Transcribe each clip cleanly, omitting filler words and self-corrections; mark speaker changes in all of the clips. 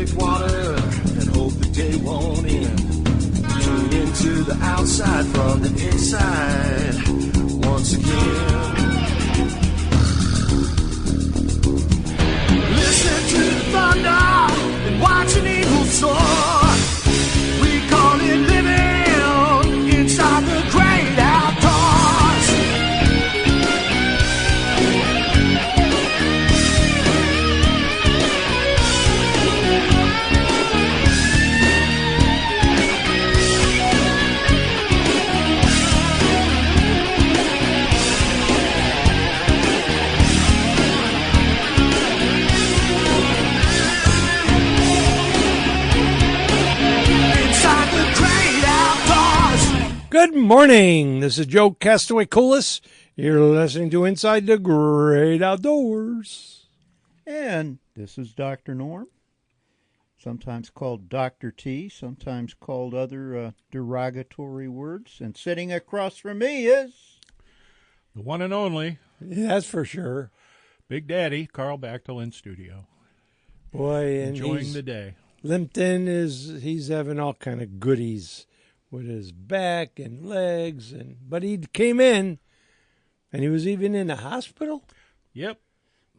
Speaker 1: drink water and hope the day won't end. Tune into the outside from the inside once again. Listen to the thunder and watch an eagle soar. We call it living inside the great outdoors.
Speaker 2: Good morning. This is Joe Castaway Coolis. You're listening to Inside the Great Outdoors.
Speaker 3: And this is Dr. Norm, sometimes called Dr. T, sometimes called other derogatory words. And sitting across from me is...
Speaker 4: the one and only.
Speaker 2: Yeah, that's for sure.
Speaker 4: Big Daddy, Carl Bachtel in studio.
Speaker 2: Boy, and
Speaker 4: enjoying the day.
Speaker 2: Limped in he's having all kind of goodies with his back and legs, but he came in, and he was even in the hospital.
Speaker 4: Yep.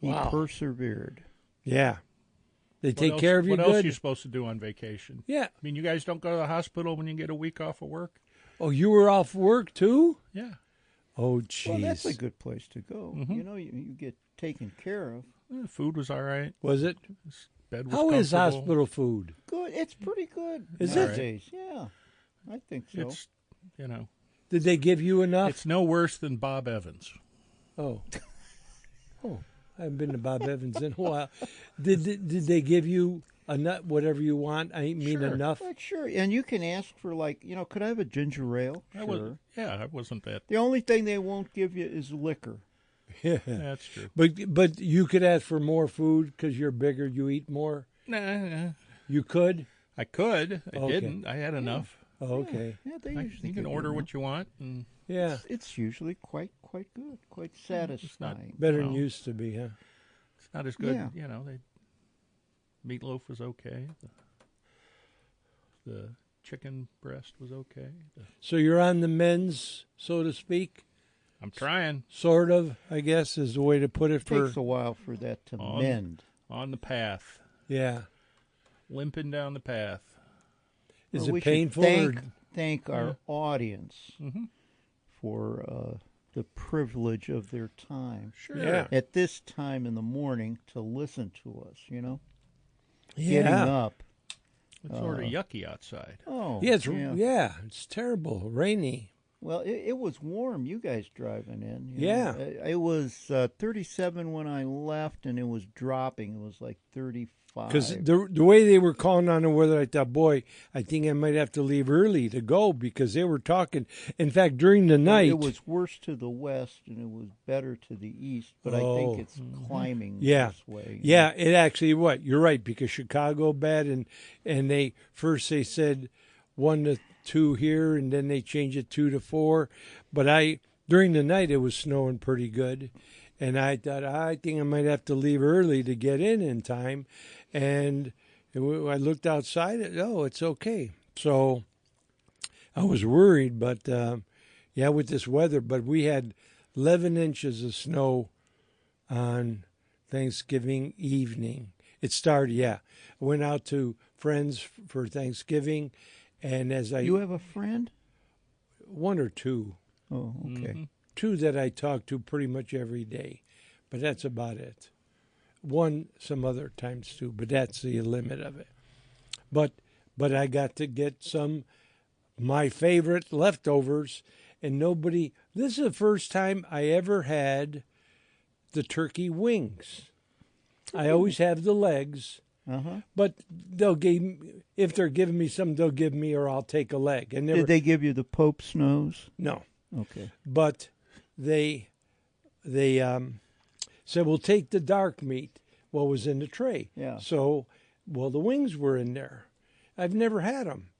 Speaker 3: He persevered.
Speaker 2: Yeah. They take care of you good.
Speaker 4: What else are you supposed to do on vacation?
Speaker 2: Yeah.
Speaker 4: I mean, you guys don't go to the hospital when you get a week off of work?
Speaker 2: Oh, you were off work too?
Speaker 4: Yeah.
Speaker 2: Oh, jeez.
Speaker 3: Well, that's a good place to go.
Speaker 4: Mm-hmm.
Speaker 3: You know, you get taken care of.
Speaker 4: Food was all right.
Speaker 2: Was it?
Speaker 4: Bed was
Speaker 2: How is
Speaker 4: comfortable.
Speaker 2: hospital food?
Speaker 3: Good. It's pretty good.
Speaker 2: Is
Speaker 3: nowadays. Yeah, I think so.
Speaker 4: It's, you know.
Speaker 2: Did they give you enough?
Speaker 4: It's no worse than Bob Evans.
Speaker 2: Oh. I haven't been to Bob Evans in a while. Did they give you enough, whatever you want? I mean,
Speaker 3: sure.
Speaker 2: enough?
Speaker 3: Like, sure. And you can ask for, could I have a ginger ale? Sure.
Speaker 4: I wasn't that.
Speaker 3: The only thing they won't give you is liquor.
Speaker 2: Yeah.
Speaker 4: That's true.
Speaker 2: But you could ask for more food because you're bigger, you eat more?
Speaker 4: Nah.
Speaker 2: You could?
Speaker 4: I could. I
Speaker 2: Okay.
Speaker 4: didn't. I had enough.
Speaker 2: Oh, okay.
Speaker 3: Yeah, they usually
Speaker 4: You can
Speaker 3: give
Speaker 4: order
Speaker 3: enough.
Speaker 4: what you want. And
Speaker 2: Yeah.
Speaker 3: It's usually quite good, quite satisfying.
Speaker 2: Better than
Speaker 4: No.
Speaker 2: used to be, huh?
Speaker 4: it's not as good.
Speaker 3: Yeah.
Speaker 4: You know, meatloaf was okay. The chicken breast was okay.
Speaker 2: So you're on the mends, so to speak?
Speaker 4: I'm trying.
Speaker 2: Sort of, I guess, is the way to put it.
Speaker 3: It takes a while for that to mend.
Speaker 4: On the path.
Speaker 2: Yeah.
Speaker 4: Limping down the path.
Speaker 2: Is
Speaker 3: Well, we
Speaker 2: it
Speaker 3: should
Speaker 2: painful?
Speaker 3: Thank our audience
Speaker 4: Mm-hmm.
Speaker 3: for the privilege of their time.
Speaker 4: Sure.
Speaker 2: Yeah.
Speaker 3: At this time in the morning to listen to us, you know?
Speaker 2: Yeah.
Speaker 3: Getting up.
Speaker 4: It's sort of yucky outside.
Speaker 3: Oh,
Speaker 2: Yeah, it's terrible, rainy.
Speaker 3: Well, it was warm, you guys driving in.
Speaker 2: Yeah.
Speaker 3: It was 37 when I left, and it was dropping. It was like 35.
Speaker 2: Because the way they were calling on the weather, I thought, boy, I think I might have to leave early to go because they were talking. In fact, during the night.
Speaker 3: It was worse to the west, and it was better to the east, but I think it's climbing this way.
Speaker 2: Yeah, it actually, you're right, because Chicago bad, and they said 1 to 2 here, and then they changed it 2 to 4. But during the night, it was snowing pretty good. And I thought, I think I might have to leave early to get in time. And I looked outside, it's okay. So I was worried, but with this weather. But we had 11 inches of snow on Thanksgiving evening. It started, I went out to friends for Thanksgiving. And
Speaker 3: You have a friend?
Speaker 2: 1 or 2.
Speaker 3: Oh, okay.
Speaker 4: Mm-hmm.
Speaker 2: 2 that I talk to pretty much every day, but that's about it. 1 some other times too, but that's the limit of it. But I got to get my favorite leftovers, and this is the first time I ever had the turkey wings. I always have the legs. But if they're giving me some, they'll give me, or I'll take a leg. And
Speaker 3: Did they give you the Pope's nose?
Speaker 2: No.
Speaker 3: Okay.
Speaker 2: But they said, we'll take the dark meat, what was in the tray.
Speaker 3: Yeah.
Speaker 2: So, the wings were in there. I've never had them.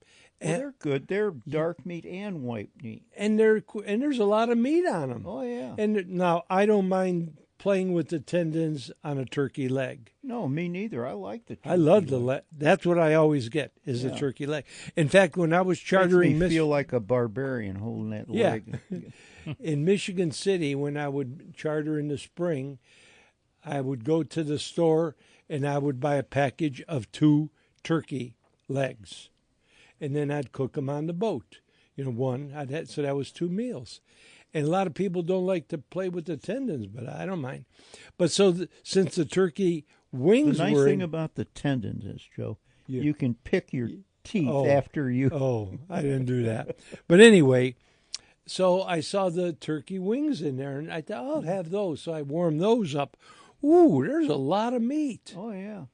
Speaker 3: Well, they're good. They're dark meat and white meat.
Speaker 2: And there's a lot of meat on them.
Speaker 3: Oh, yeah.
Speaker 2: And now, I don't mind playing with the tendons on a turkey leg.
Speaker 3: No, me neither. I like the turkey
Speaker 2: I love the
Speaker 3: leg.
Speaker 2: leg. That's what I always get is a turkey leg. In fact, when I was chartering,
Speaker 3: Makes me feel like a barbarian holding that leg.
Speaker 2: in Michigan City, when I would charter in the spring, I would go to the store and I would buy a package of 2 turkey legs, and then I'd cook them on the boat. One so that was 2 meals. And a lot of people don't like to play with the tendons, but I don't mind. But since the turkey wings
Speaker 3: the nice
Speaker 2: were
Speaker 3: thing about the tendons is, Joe, you can pick your teeth after you.
Speaker 2: Oh, I didn't do that. But anyway, so I saw the turkey wings in there, and I thought, I'll have those. So I warmed those up. Ooh, there's a lot of meat.
Speaker 3: Oh, yeah.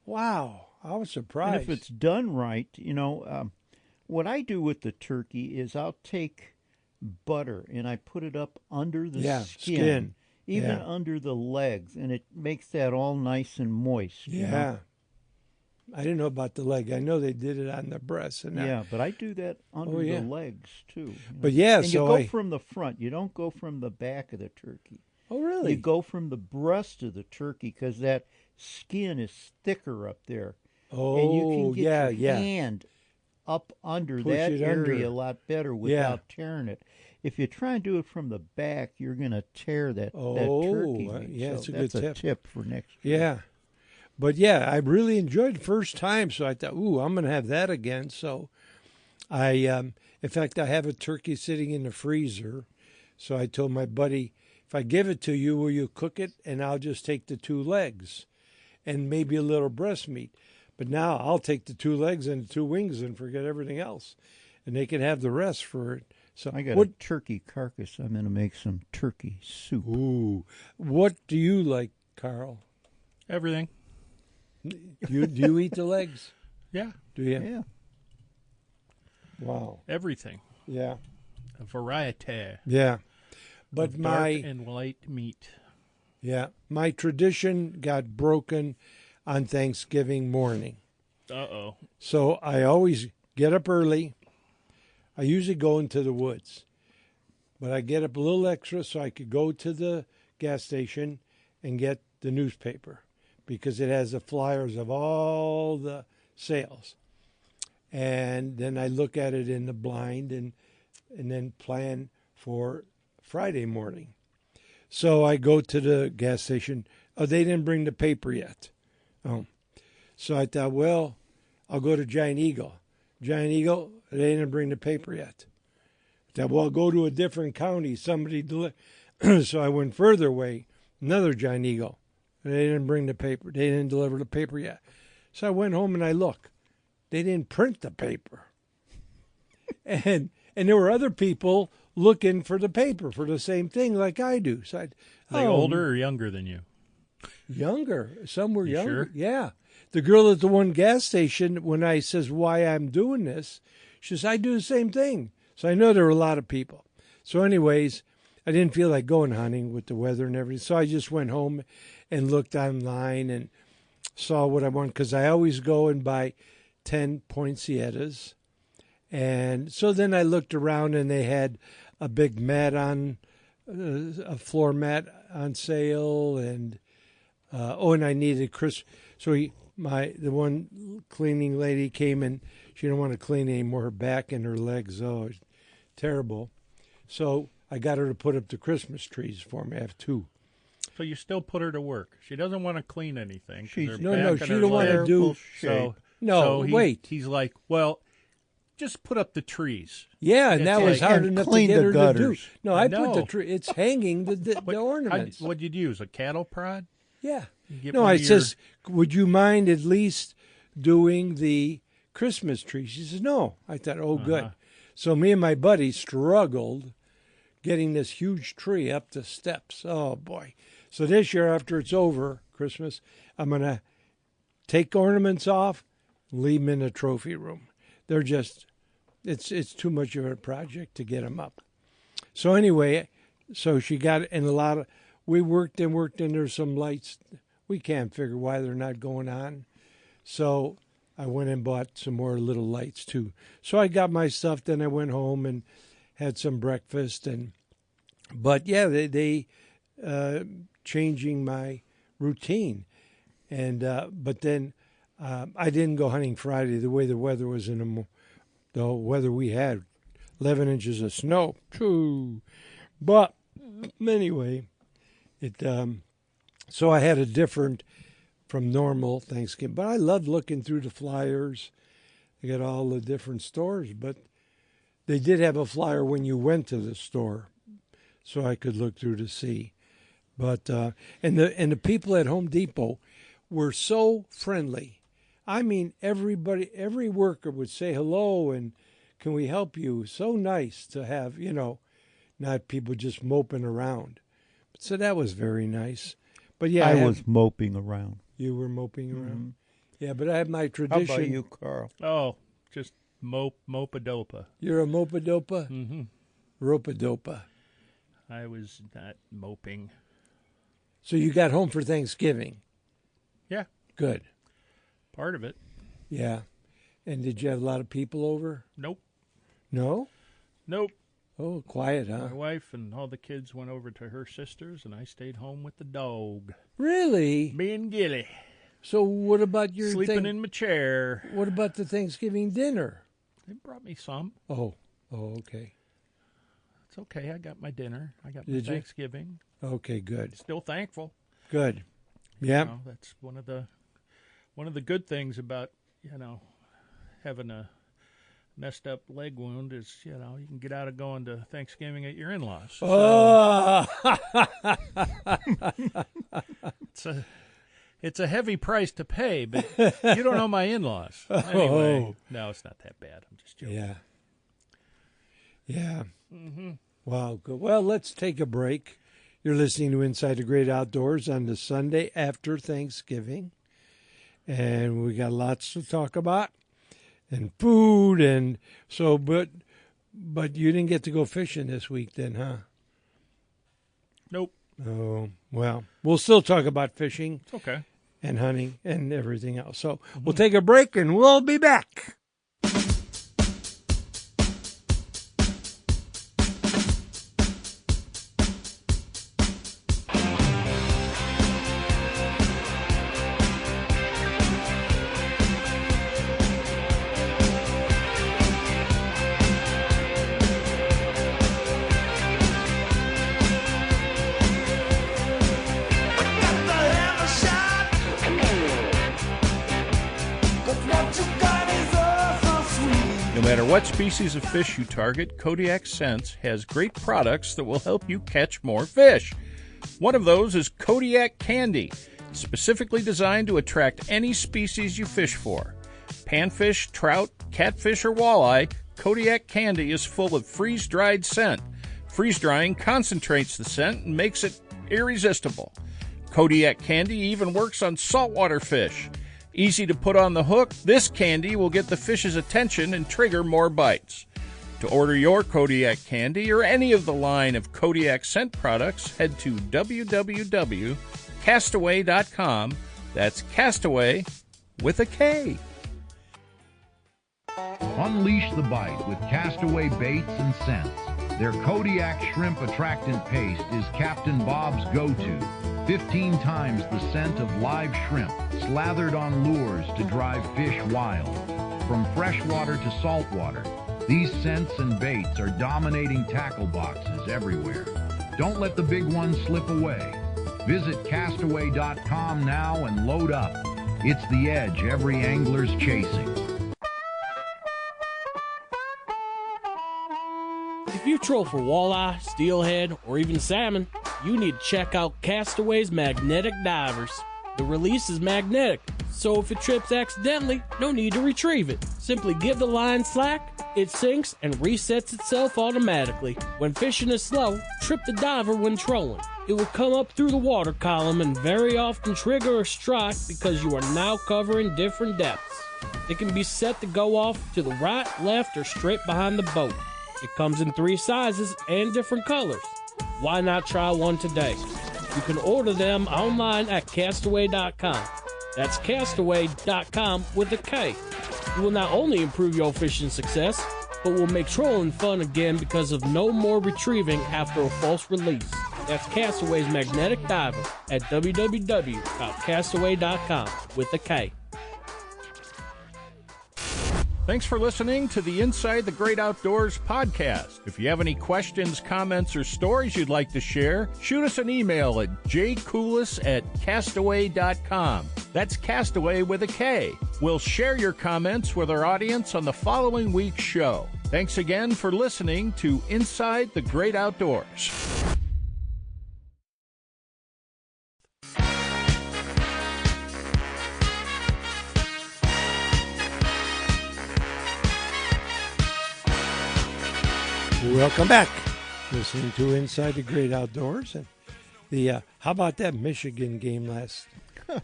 Speaker 2: Wow, I was surprised.
Speaker 3: And if it's done right, what I do with the turkey is I'll take butter and I put it up under the skin. Even under the legs, and it makes that all nice and moist.
Speaker 2: Yeah. I didn't know about the leg. I know they did it on the breast.
Speaker 3: But I do that under the legs, too.
Speaker 2: But and
Speaker 3: you go from the front. You don't go from the back of the turkey.
Speaker 2: Oh, really?
Speaker 3: You go from the breast of the turkey because that skin is thicker up there.
Speaker 2: Oh,
Speaker 3: and you can get your hand up under
Speaker 2: Push
Speaker 3: that
Speaker 2: it
Speaker 3: area
Speaker 2: under.
Speaker 3: a lot better without tearing it. If you try and do it from the back, you're going to tear that turkey meat.
Speaker 2: Yeah, it's a
Speaker 3: that's
Speaker 2: good
Speaker 3: a tip for next year.
Speaker 2: Yeah. But, I really enjoyed the first time, so I thought, I'm going to have that again. So in fact, I have a turkey sitting in the freezer. So I told my buddy, if I give it to you, will you cook it? And I'll just take the 2 legs and maybe a little breast meat. But now I'll take the 2 legs and the 2 wings and forget everything else. And they can have the rest for it. So
Speaker 3: I got a turkey carcass. I'm going to make some turkey soup.
Speaker 2: Ooh. What do you like, Carl?
Speaker 4: Everything.
Speaker 2: Do you eat the legs?
Speaker 4: Yeah.
Speaker 2: Do you?
Speaker 3: Yeah.
Speaker 2: Wow.
Speaker 4: Everything.
Speaker 2: Yeah.
Speaker 4: A variety.
Speaker 2: Yeah. But
Speaker 4: of dark and light meat.
Speaker 2: Yeah. My tradition got broken on Thanksgiving morning.
Speaker 4: Uh-oh.
Speaker 2: So I always get up early. I usually go into the woods. But I get up a little extra so I could go to the gas station and get the newspaper because it has the flyers of all the sales. And then I look at it in the blind and then plan for Friday morning. So I go to the gas station. Oh, they didn't bring the paper yet. Oh. So I thought, well, I'll go to Giant Eagle. Giant Eagle, they didn't bring the paper yet. I thought, well, I'll go to a different county. Somebody So I went further away, another Giant Eagle. They didn't bring the paper. They didn't deliver the paper yet. So I went home and I looked. They didn't print the paper. And there were other people looking for the paper for the same thing like I do. So
Speaker 4: Are they older or younger than you?
Speaker 2: Younger. Some were younger.
Speaker 4: Sure?
Speaker 2: Yeah. The girl at the one gas station, when I says why I'm doing this, she says, I do the same thing. So I know there were a lot of people. So anyways, I didn't feel like going hunting with the weather and everything. So I just went home and looked online and saw what I want because I always go and buy 10 poinsettias. And so then I looked around and they had a big mat on, a floor mat on sale. And, and I needed So the one cleaning lady came and she didn't want to clean anymore, her back and her legs. Oh, it's terrible. So I got her to put up the Christmas trees for me. I have 2.
Speaker 4: So you still put her to work. She doesn't want to clean anything.
Speaker 2: She don't want to do. Wait.
Speaker 4: He's like, well, just put up the trees.
Speaker 2: Yeah, and that was hard enough to get her to do. No, I put the tree. It's hanging the ornaments.
Speaker 4: What'd you use? A cattle prod?
Speaker 2: Yeah. No, I says, would you mind at least doing the Christmas tree? She says, no. I thought, good. So me and my buddy struggled getting this huge tree up the steps. Oh, boy. So this year, after it's over, Christmas, I'm going to take ornaments off, leave them in the trophy room. They're just, it's too much of a project to get them up. So anyway, she got, and we worked, and there's some lights. We can't figure why they're not going on. So I went and bought some more little lights, too. So I got my stuff, then I went home and had some breakfast. But, yeah, they changing my routine. And but then I didn't go hunting Friday the way the weather was the weather we had, 11 inches of snow. True. But anyway, so I had a different from normal Thanksgiving. But I loved looking through the flyers. I got all the different stores, but they did have a flyer when you went to the store, so I could look through to see. But and the people at Home Depot were so friendly. I mean, every worker would say hello and can we help you? So nice to have, not people just moping around. So that was very nice. But yeah,
Speaker 3: I was moping around.
Speaker 2: You were moping around. Mm-hmm. Yeah, but I have my tradition.
Speaker 3: How about you, Carl?
Speaker 4: Oh, just mopa-dopa.
Speaker 2: You're a mopa-dopa?
Speaker 4: Mm-hmm.
Speaker 2: Ropa-dopa.
Speaker 4: I was not moping.
Speaker 2: So you got home for Thanksgiving?
Speaker 4: Yeah.
Speaker 2: Good.
Speaker 4: Part of it.
Speaker 2: Yeah. And did you have a lot of people over?
Speaker 4: Nope.
Speaker 2: No?
Speaker 4: Nope.
Speaker 2: Oh, quiet, huh?
Speaker 4: My wife and all the kids went over to her sister's, and I stayed home with the dog.
Speaker 2: Really?
Speaker 4: Me and Gilly.
Speaker 2: So what about your
Speaker 4: sleeping in my chair?
Speaker 2: What about the Thanksgiving dinner?
Speaker 4: They brought me some.
Speaker 2: Oh, okay.
Speaker 4: It's okay. I got my dinner. I got my Thanksgiving.
Speaker 2: Okay, good.
Speaker 4: Still thankful.
Speaker 2: Good. Yeah.
Speaker 4: That's one of the good things about having a messed up leg wound is you can get out of going to Thanksgiving at your in-laws.
Speaker 2: Oh.
Speaker 4: It's a heavy price to pay, but you don't know my in-laws. Anyway, no, it's not that bad. I'm just joking.
Speaker 2: Yeah. Yeah.
Speaker 4: Mm-hmm.
Speaker 2: Wow. Good. Well, let's take a break. You're listening to Inside the Great Outdoors on the Sunday after Thanksgiving. And we got lots to talk about. And food, and so, but you didn't get to go fishing this week then, huh?
Speaker 4: Nope.
Speaker 2: Oh, well, we'll still talk about fishing.
Speaker 4: It's okay.
Speaker 2: And hunting and everything else. So we'll take a break and we'll be back.
Speaker 4: No matter what species of fish you target, Kodiak Scents has great products that will help you catch more fish. One of those is Kodiak Candy, specifically designed to attract any species you fish for. Panfish, trout, catfish, or walleye, Kodiak Candy is full of freeze-dried scent. Freeze-drying concentrates the scent and makes it irresistible. Kodiak Candy even works on saltwater fish. Easy to put on the hook, this candy will get the fish's attention and trigger more bites. To order your Kodiak Candy or any of the line of Kodiak scent products, head to www.castaway.com. That's Castaway with a K.
Speaker 5: Unleash the bite with Castaway baits and scents. Their Kodiak shrimp attractant paste is Captain Bob's go-to. 15 times the scent of live shrimp, slathered on lures to drive fish wild. From freshwater to saltwater, these scents and baits are dominating tackle boxes everywhere. Don't let the big ones slip away. Visit castaway.com now and load up. It's the edge every angler's chasing.
Speaker 6: If you troll for walleye, steelhead, or even salmon, you need to check out Castaway's Magnetic Divers. The release is magnetic, so if it trips accidentally, no need to retrieve it. Simply give the line slack, it sinks and resets itself automatically. When fishing is slow, trip the diver when trolling. It will come up through the water column and very often trigger a strike because you are now covering different depths. It can be set to go off to the right, left, or straight behind the boat. It comes in 3 sizes and different colors. Why not try one today? You can order them online at castaway.com. That's castaway.com with a K. You will not only improve your fishing success, but will make trolling fun again because of no more retrieving after a false release. That's Castaway's Magnetic Diver at www.castaway.com with a K.
Speaker 4: Thanks for listening to the Inside the Great Outdoors podcast. If you have any questions, comments, or stories you'd like to share, shoot us an email at jcoulis@castaway.com. That's Castaway with a K. We'll share your comments with our audience on the following week's show. Thanks again for listening to Inside the Great Outdoors.
Speaker 2: Welcome back. Listening to Inside the Great Outdoors. And the how about that Michigan game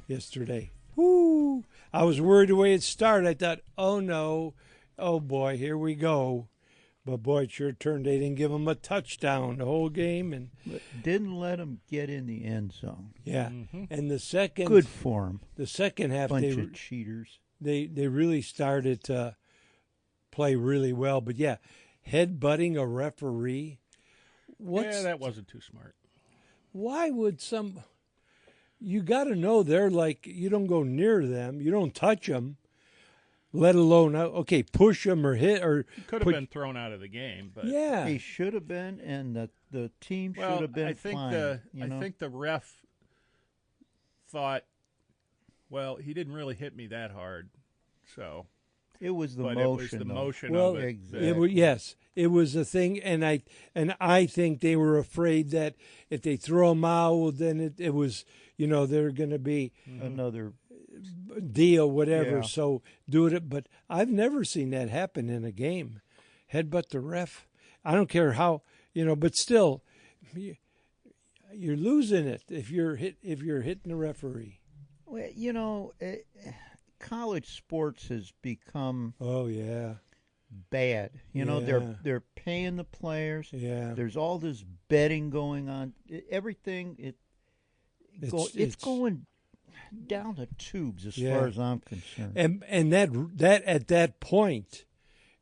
Speaker 2: yesterday? Woo! I was worried the way it started. I thought, oh no, oh boy, here we go. But boy, it sure turned. They didn't give them a touchdown the whole game, and
Speaker 3: didn't let them get in the end zone.
Speaker 2: Yeah, and the second
Speaker 3: good for them.
Speaker 2: The second half,
Speaker 3: bunch of cheaters.
Speaker 2: They really started to play really well. But yeah, headbutting a referee.
Speaker 4: Yeah, that wasn't too smart.
Speaker 2: Why would some? You got to know they're like, you don't go near them, you don't touch them, let alone push them or hit or.
Speaker 4: He could have been thrown out of the game, but
Speaker 2: yeah,
Speaker 3: he should have been, and the team should have been.
Speaker 4: I think
Speaker 3: fine,
Speaker 4: I think the ref thought, well, he didn't really hit me that hard, so.
Speaker 3: It was the motion.
Speaker 4: It was the motion
Speaker 2: well,
Speaker 4: of it.
Speaker 3: Exactly.
Speaker 2: Yes, it was a thing, and I think they were afraid that if they throw them out, then it was, they're going to be
Speaker 3: another
Speaker 2: deal, whatever.
Speaker 3: Yeah.
Speaker 2: So do it. But I've never seen that happen in a game. Headbutt the ref. I don't care how, but still, you're losing it if you're hitting the referee.
Speaker 3: Well, college sports has become bad. They're paying the players.
Speaker 2: Yeah.
Speaker 3: There's all this betting going on. Everything it's going down the tubes as far as I'm concerned.
Speaker 2: And that at that point,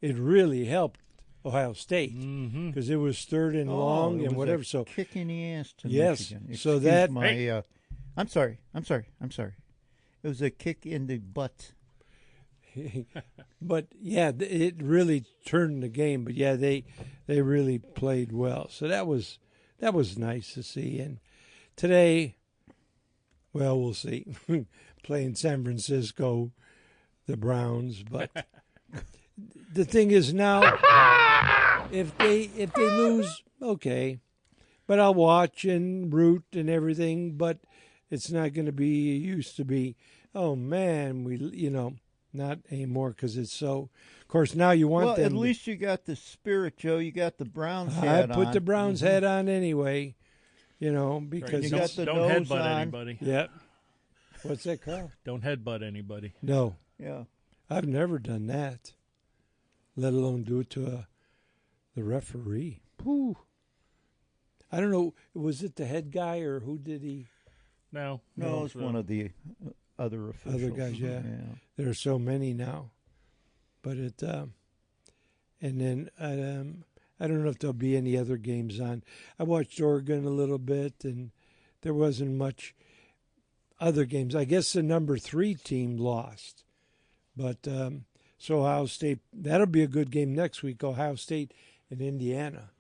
Speaker 2: it really helped Ohio State because it was third and long and whatever. So
Speaker 3: kick in the ass to Michigan.
Speaker 2: So that
Speaker 3: I'm sorry. It was a kick in the butt.
Speaker 2: But yeah, it really turned the game. But yeah, they really played well. So that was nice to see. And today, well, we'll see. Playing San Francisco, the Browns. But the thing is now, if they lose, okay. But I'll watch and root and everything. But it's not going to be, it used to be, oh man, not anymore because it's so. Of course, now you want them.
Speaker 3: Well, at least you got the spirit, Joe. You got the Browns hat on.
Speaker 2: I put the Browns hat on anyway, because
Speaker 3: you got the
Speaker 4: don't
Speaker 3: nose
Speaker 4: headbutt
Speaker 3: on.
Speaker 4: anybody.
Speaker 2: Yep. What's that, Carl?
Speaker 4: Don't headbutt anybody.
Speaker 2: No.
Speaker 3: Yeah.
Speaker 2: I've never done that, let alone do it to the referee. Whew. I don't know. Was it the head guy or who did he?
Speaker 4: No,
Speaker 3: it's one of the other officials.
Speaker 2: Other guys, yeah. There are so many now. But it, and then I don't know if there'll be any other games on. I watched Oregon a little bit, and there wasn't much other games. I guess the number 3 team lost. But so Ohio State, that'll be a good game next week, Ohio State and Indiana,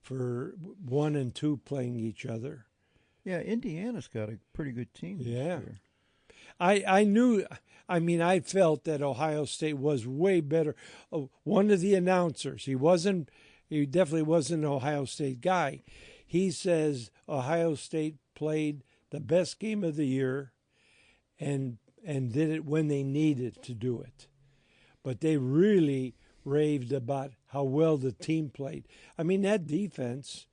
Speaker 2: for 1 and 2 playing each other.
Speaker 3: Yeah, Indiana's got a pretty good team this year.
Speaker 2: I felt that Ohio State was way better. One of the announcers, he definitely wasn't an Ohio State guy. He says Ohio State played the best game of the year and did it when they needed to do it. But they really raved about how well the team played. I mean, that defense,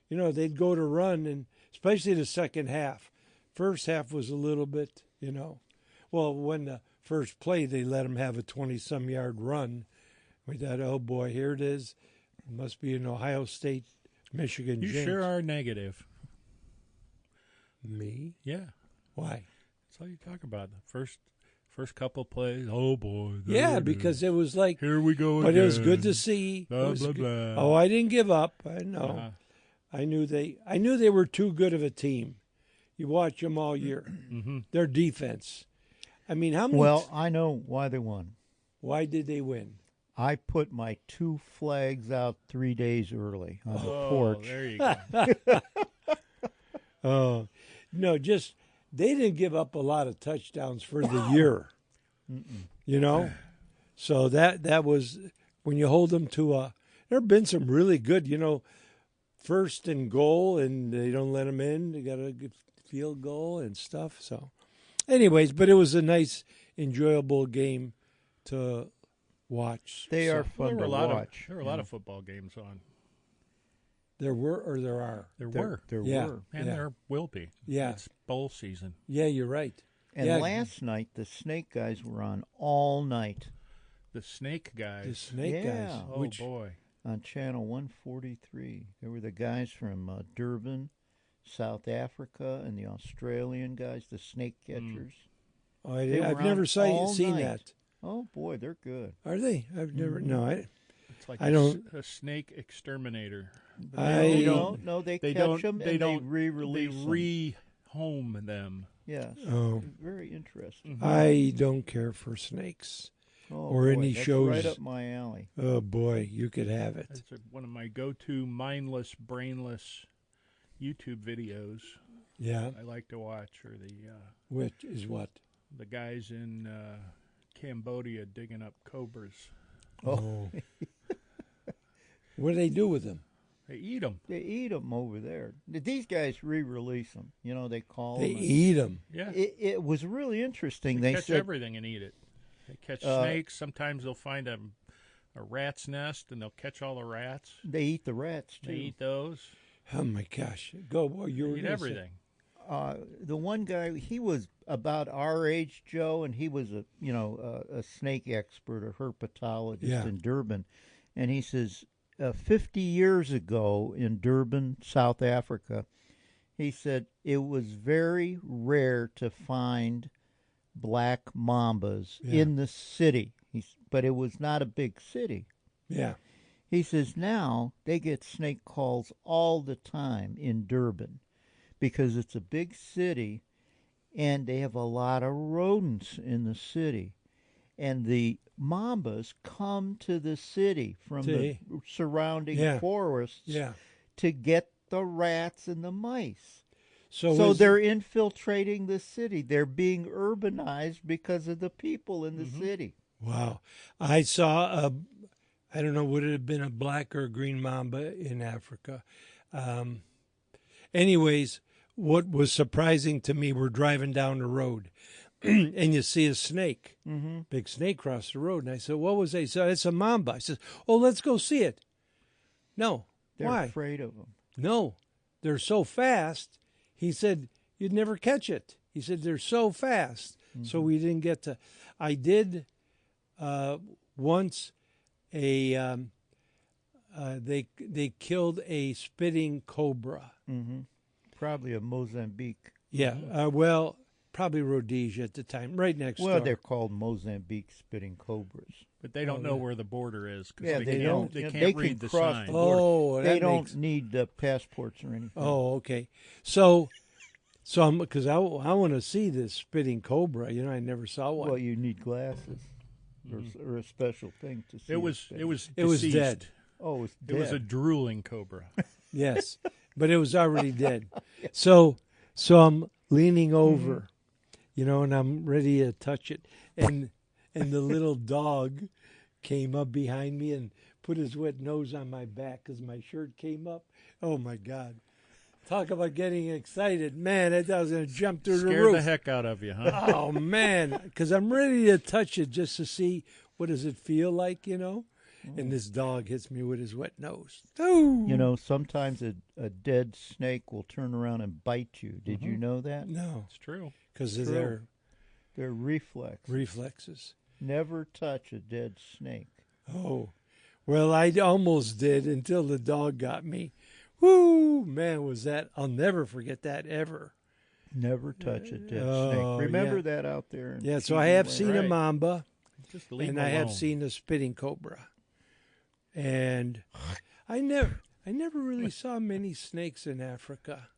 Speaker 2: they'd go to run, and especially the second half. First half was a little bit, well, when the first play, they let them have a 20-some yard run. We thought, oh, boy, here it is. It must be an Ohio State, Michigan.
Speaker 4: You
Speaker 2: jinx.
Speaker 4: sure are negative.
Speaker 2: Me?
Speaker 4: Yeah.
Speaker 2: Why?
Speaker 4: That's all you talk about. The first couple plays. Oh, boy.
Speaker 2: Yeah, because it was like,
Speaker 4: here we go
Speaker 2: but
Speaker 4: again.
Speaker 2: it was good to see.
Speaker 4: Blah, blah, blah.
Speaker 2: Oh, I didn't give up. I know. I knew they were too good of a team. You watch them all year.
Speaker 4: Mm-hmm.
Speaker 2: Their defense. I mean, how many?
Speaker 3: Well, I know why they won.
Speaker 2: Why did they win?
Speaker 3: I put my 2 flags out 3 days early on the porch.
Speaker 4: There you go.
Speaker 2: Oh, no, just they didn't give up a lot of touchdowns for the year. You know, so that was when you hold them to a. There have been some really good, first and goal, and they don't let them in. They got a good field goal and stuff. So, anyways, but it was a nice, enjoyable game to watch.
Speaker 3: They are fun to watch.
Speaker 4: There were a lot of football games on.
Speaker 2: There were or there are?
Speaker 4: There were. And there will be.
Speaker 2: Yeah.
Speaker 4: It's bowl season.
Speaker 2: Yeah, you're right.
Speaker 3: And last night, the Snake guys were on all night.
Speaker 4: The Snake guys.
Speaker 2: The Snake guys.
Speaker 4: Oh, boy.
Speaker 3: On Channel 143. There were the guys from Durban, South Africa, and the Australian guys, the Snake Catchers.
Speaker 2: Oh, I've never seen that.
Speaker 3: Oh, boy, they're good.
Speaker 2: Are they? I've never. No,
Speaker 4: It's like
Speaker 2: I don't.
Speaker 4: A snake exterminator.
Speaker 3: They catch them and they re-release them.
Speaker 4: They rehome them.
Speaker 3: Yes.
Speaker 2: Oh.
Speaker 3: Very interesting.
Speaker 2: I don't care for snakes. Or any
Speaker 3: that's
Speaker 2: shows.
Speaker 3: right up my alley.
Speaker 2: Oh, boy, you could have it.
Speaker 4: That's one of my go-to mindless, brainless YouTube videos.
Speaker 2: Yeah.
Speaker 4: I like to watch are
Speaker 2: Which is what?
Speaker 4: the guys in Cambodia digging up cobras.
Speaker 2: Oh. What do they do with them?
Speaker 4: They eat them.
Speaker 3: They eat them over there. These guys re-release them. They call
Speaker 2: They
Speaker 3: them.
Speaker 2: eat them.
Speaker 4: Yeah.
Speaker 3: It was really interesting.
Speaker 4: They
Speaker 3: They
Speaker 4: catch
Speaker 3: said
Speaker 4: everything and eat it. They catch snakes. Sometimes they'll find a rat's nest and they'll catch all the rats.
Speaker 3: they eat the rats too.
Speaker 4: They eat those.
Speaker 2: Oh, my gosh. Go, boy. You were
Speaker 4: They eat
Speaker 2: gonna say-
Speaker 4: everything.
Speaker 3: The one guy, he was about our age, Joe, and he was a snake expert, a herpetologist in Durban, and he says 50 years ago in Durban, South Africa, he said it was very rare to find black mambas in the city, but it was not a big city.
Speaker 2: Yeah.
Speaker 3: He says now they get snake calls all the time in Durban because it's a big city and they have a lot of rodents in the city. And the mambas come to the city from the surrounding forests to get the rats and the mice. So they're infiltrating the city. They're being urbanized because of the people in the city.
Speaker 2: Wow. I saw I don't know, would it have been a black or a green mamba in Africa? Anyways, what was surprising to me, we're driving down the road and you see a snake, big snake cross the road. And I said, what was that? He said, it's a mamba. I said, oh, let's go see it. No.
Speaker 3: They're
Speaker 2: Why?
Speaker 3: afraid of them.
Speaker 2: No. They're so fast. He said, you'd never catch it. He said, they're so fast. So we didn't get to. I did once they killed a spitting cobra.
Speaker 3: Probably a Mozambique.
Speaker 2: Yeah, probably Rhodesia at the time, right next door.
Speaker 3: Well, they're called Mozambique spitting cobras.
Speaker 4: But they don't know where the border is because
Speaker 3: they don't.
Speaker 4: They can't
Speaker 3: They
Speaker 4: read
Speaker 3: can
Speaker 4: the
Speaker 3: cross
Speaker 4: sign.
Speaker 3: the border.
Speaker 2: Oh,
Speaker 3: They don't need passports or anything.
Speaker 2: Oh, okay. So I'm because I want to see this spitting cobra. I never saw one.
Speaker 3: Well, you need glasses or a special thing to see.
Speaker 4: It was
Speaker 2: It was
Speaker 4: deceased.
Speaker 2: dead.
Speaker 3: Oh, it's dead.
Speaker 4: It was a drooling cobra.
Speaker 2: Yes, but it was already dead. So I'm leaning over, and I'm ready to touch it, and the little dog came up behind me and put his wet nose on my back because my shirt came up. Oh my God! Talk about getting excited, man! I thought I was going to jump through the roof.
Speaker 4: Scared the heck out of you, huh?
Speaker 2: Oh man, because I'm ready to touch it just to see what does it feel like, And this dog hits me with his wet nose. Ooh.
Speaker 3: Sometimes a dead snake will turn around and bite you. Did you know that?
Speaker 2: No,
Speaker 4: It's true.
Speaker 2: because of
Speaker 3: True.
Speaker 2: their
Speaker 3: They're
Speaker 2: reflexes.
Speaker 3: Never touch a dead snake.
Speaker 2: Oh, well, I almost did until the dog got me. Woo, man, I'll never forget that ever.
Speaker 3: Never touch a dead
Speaker 2: Oh,
Speaker 3: snake. Remember
Speaker 2: yeah.
Speaker 3: that out there.
Speaker 2: Yeah, so I have seen a
Speaker 4: Right.
Speaker 2: mamba,
Speaker 4: Just leave
Speaker 2: and
Speaker 4: them
Speaker 2: I have
Speaker 4: alone.
Speaker 2: seen a spitting cobra. And I never, I never really saw many snakes in Africa.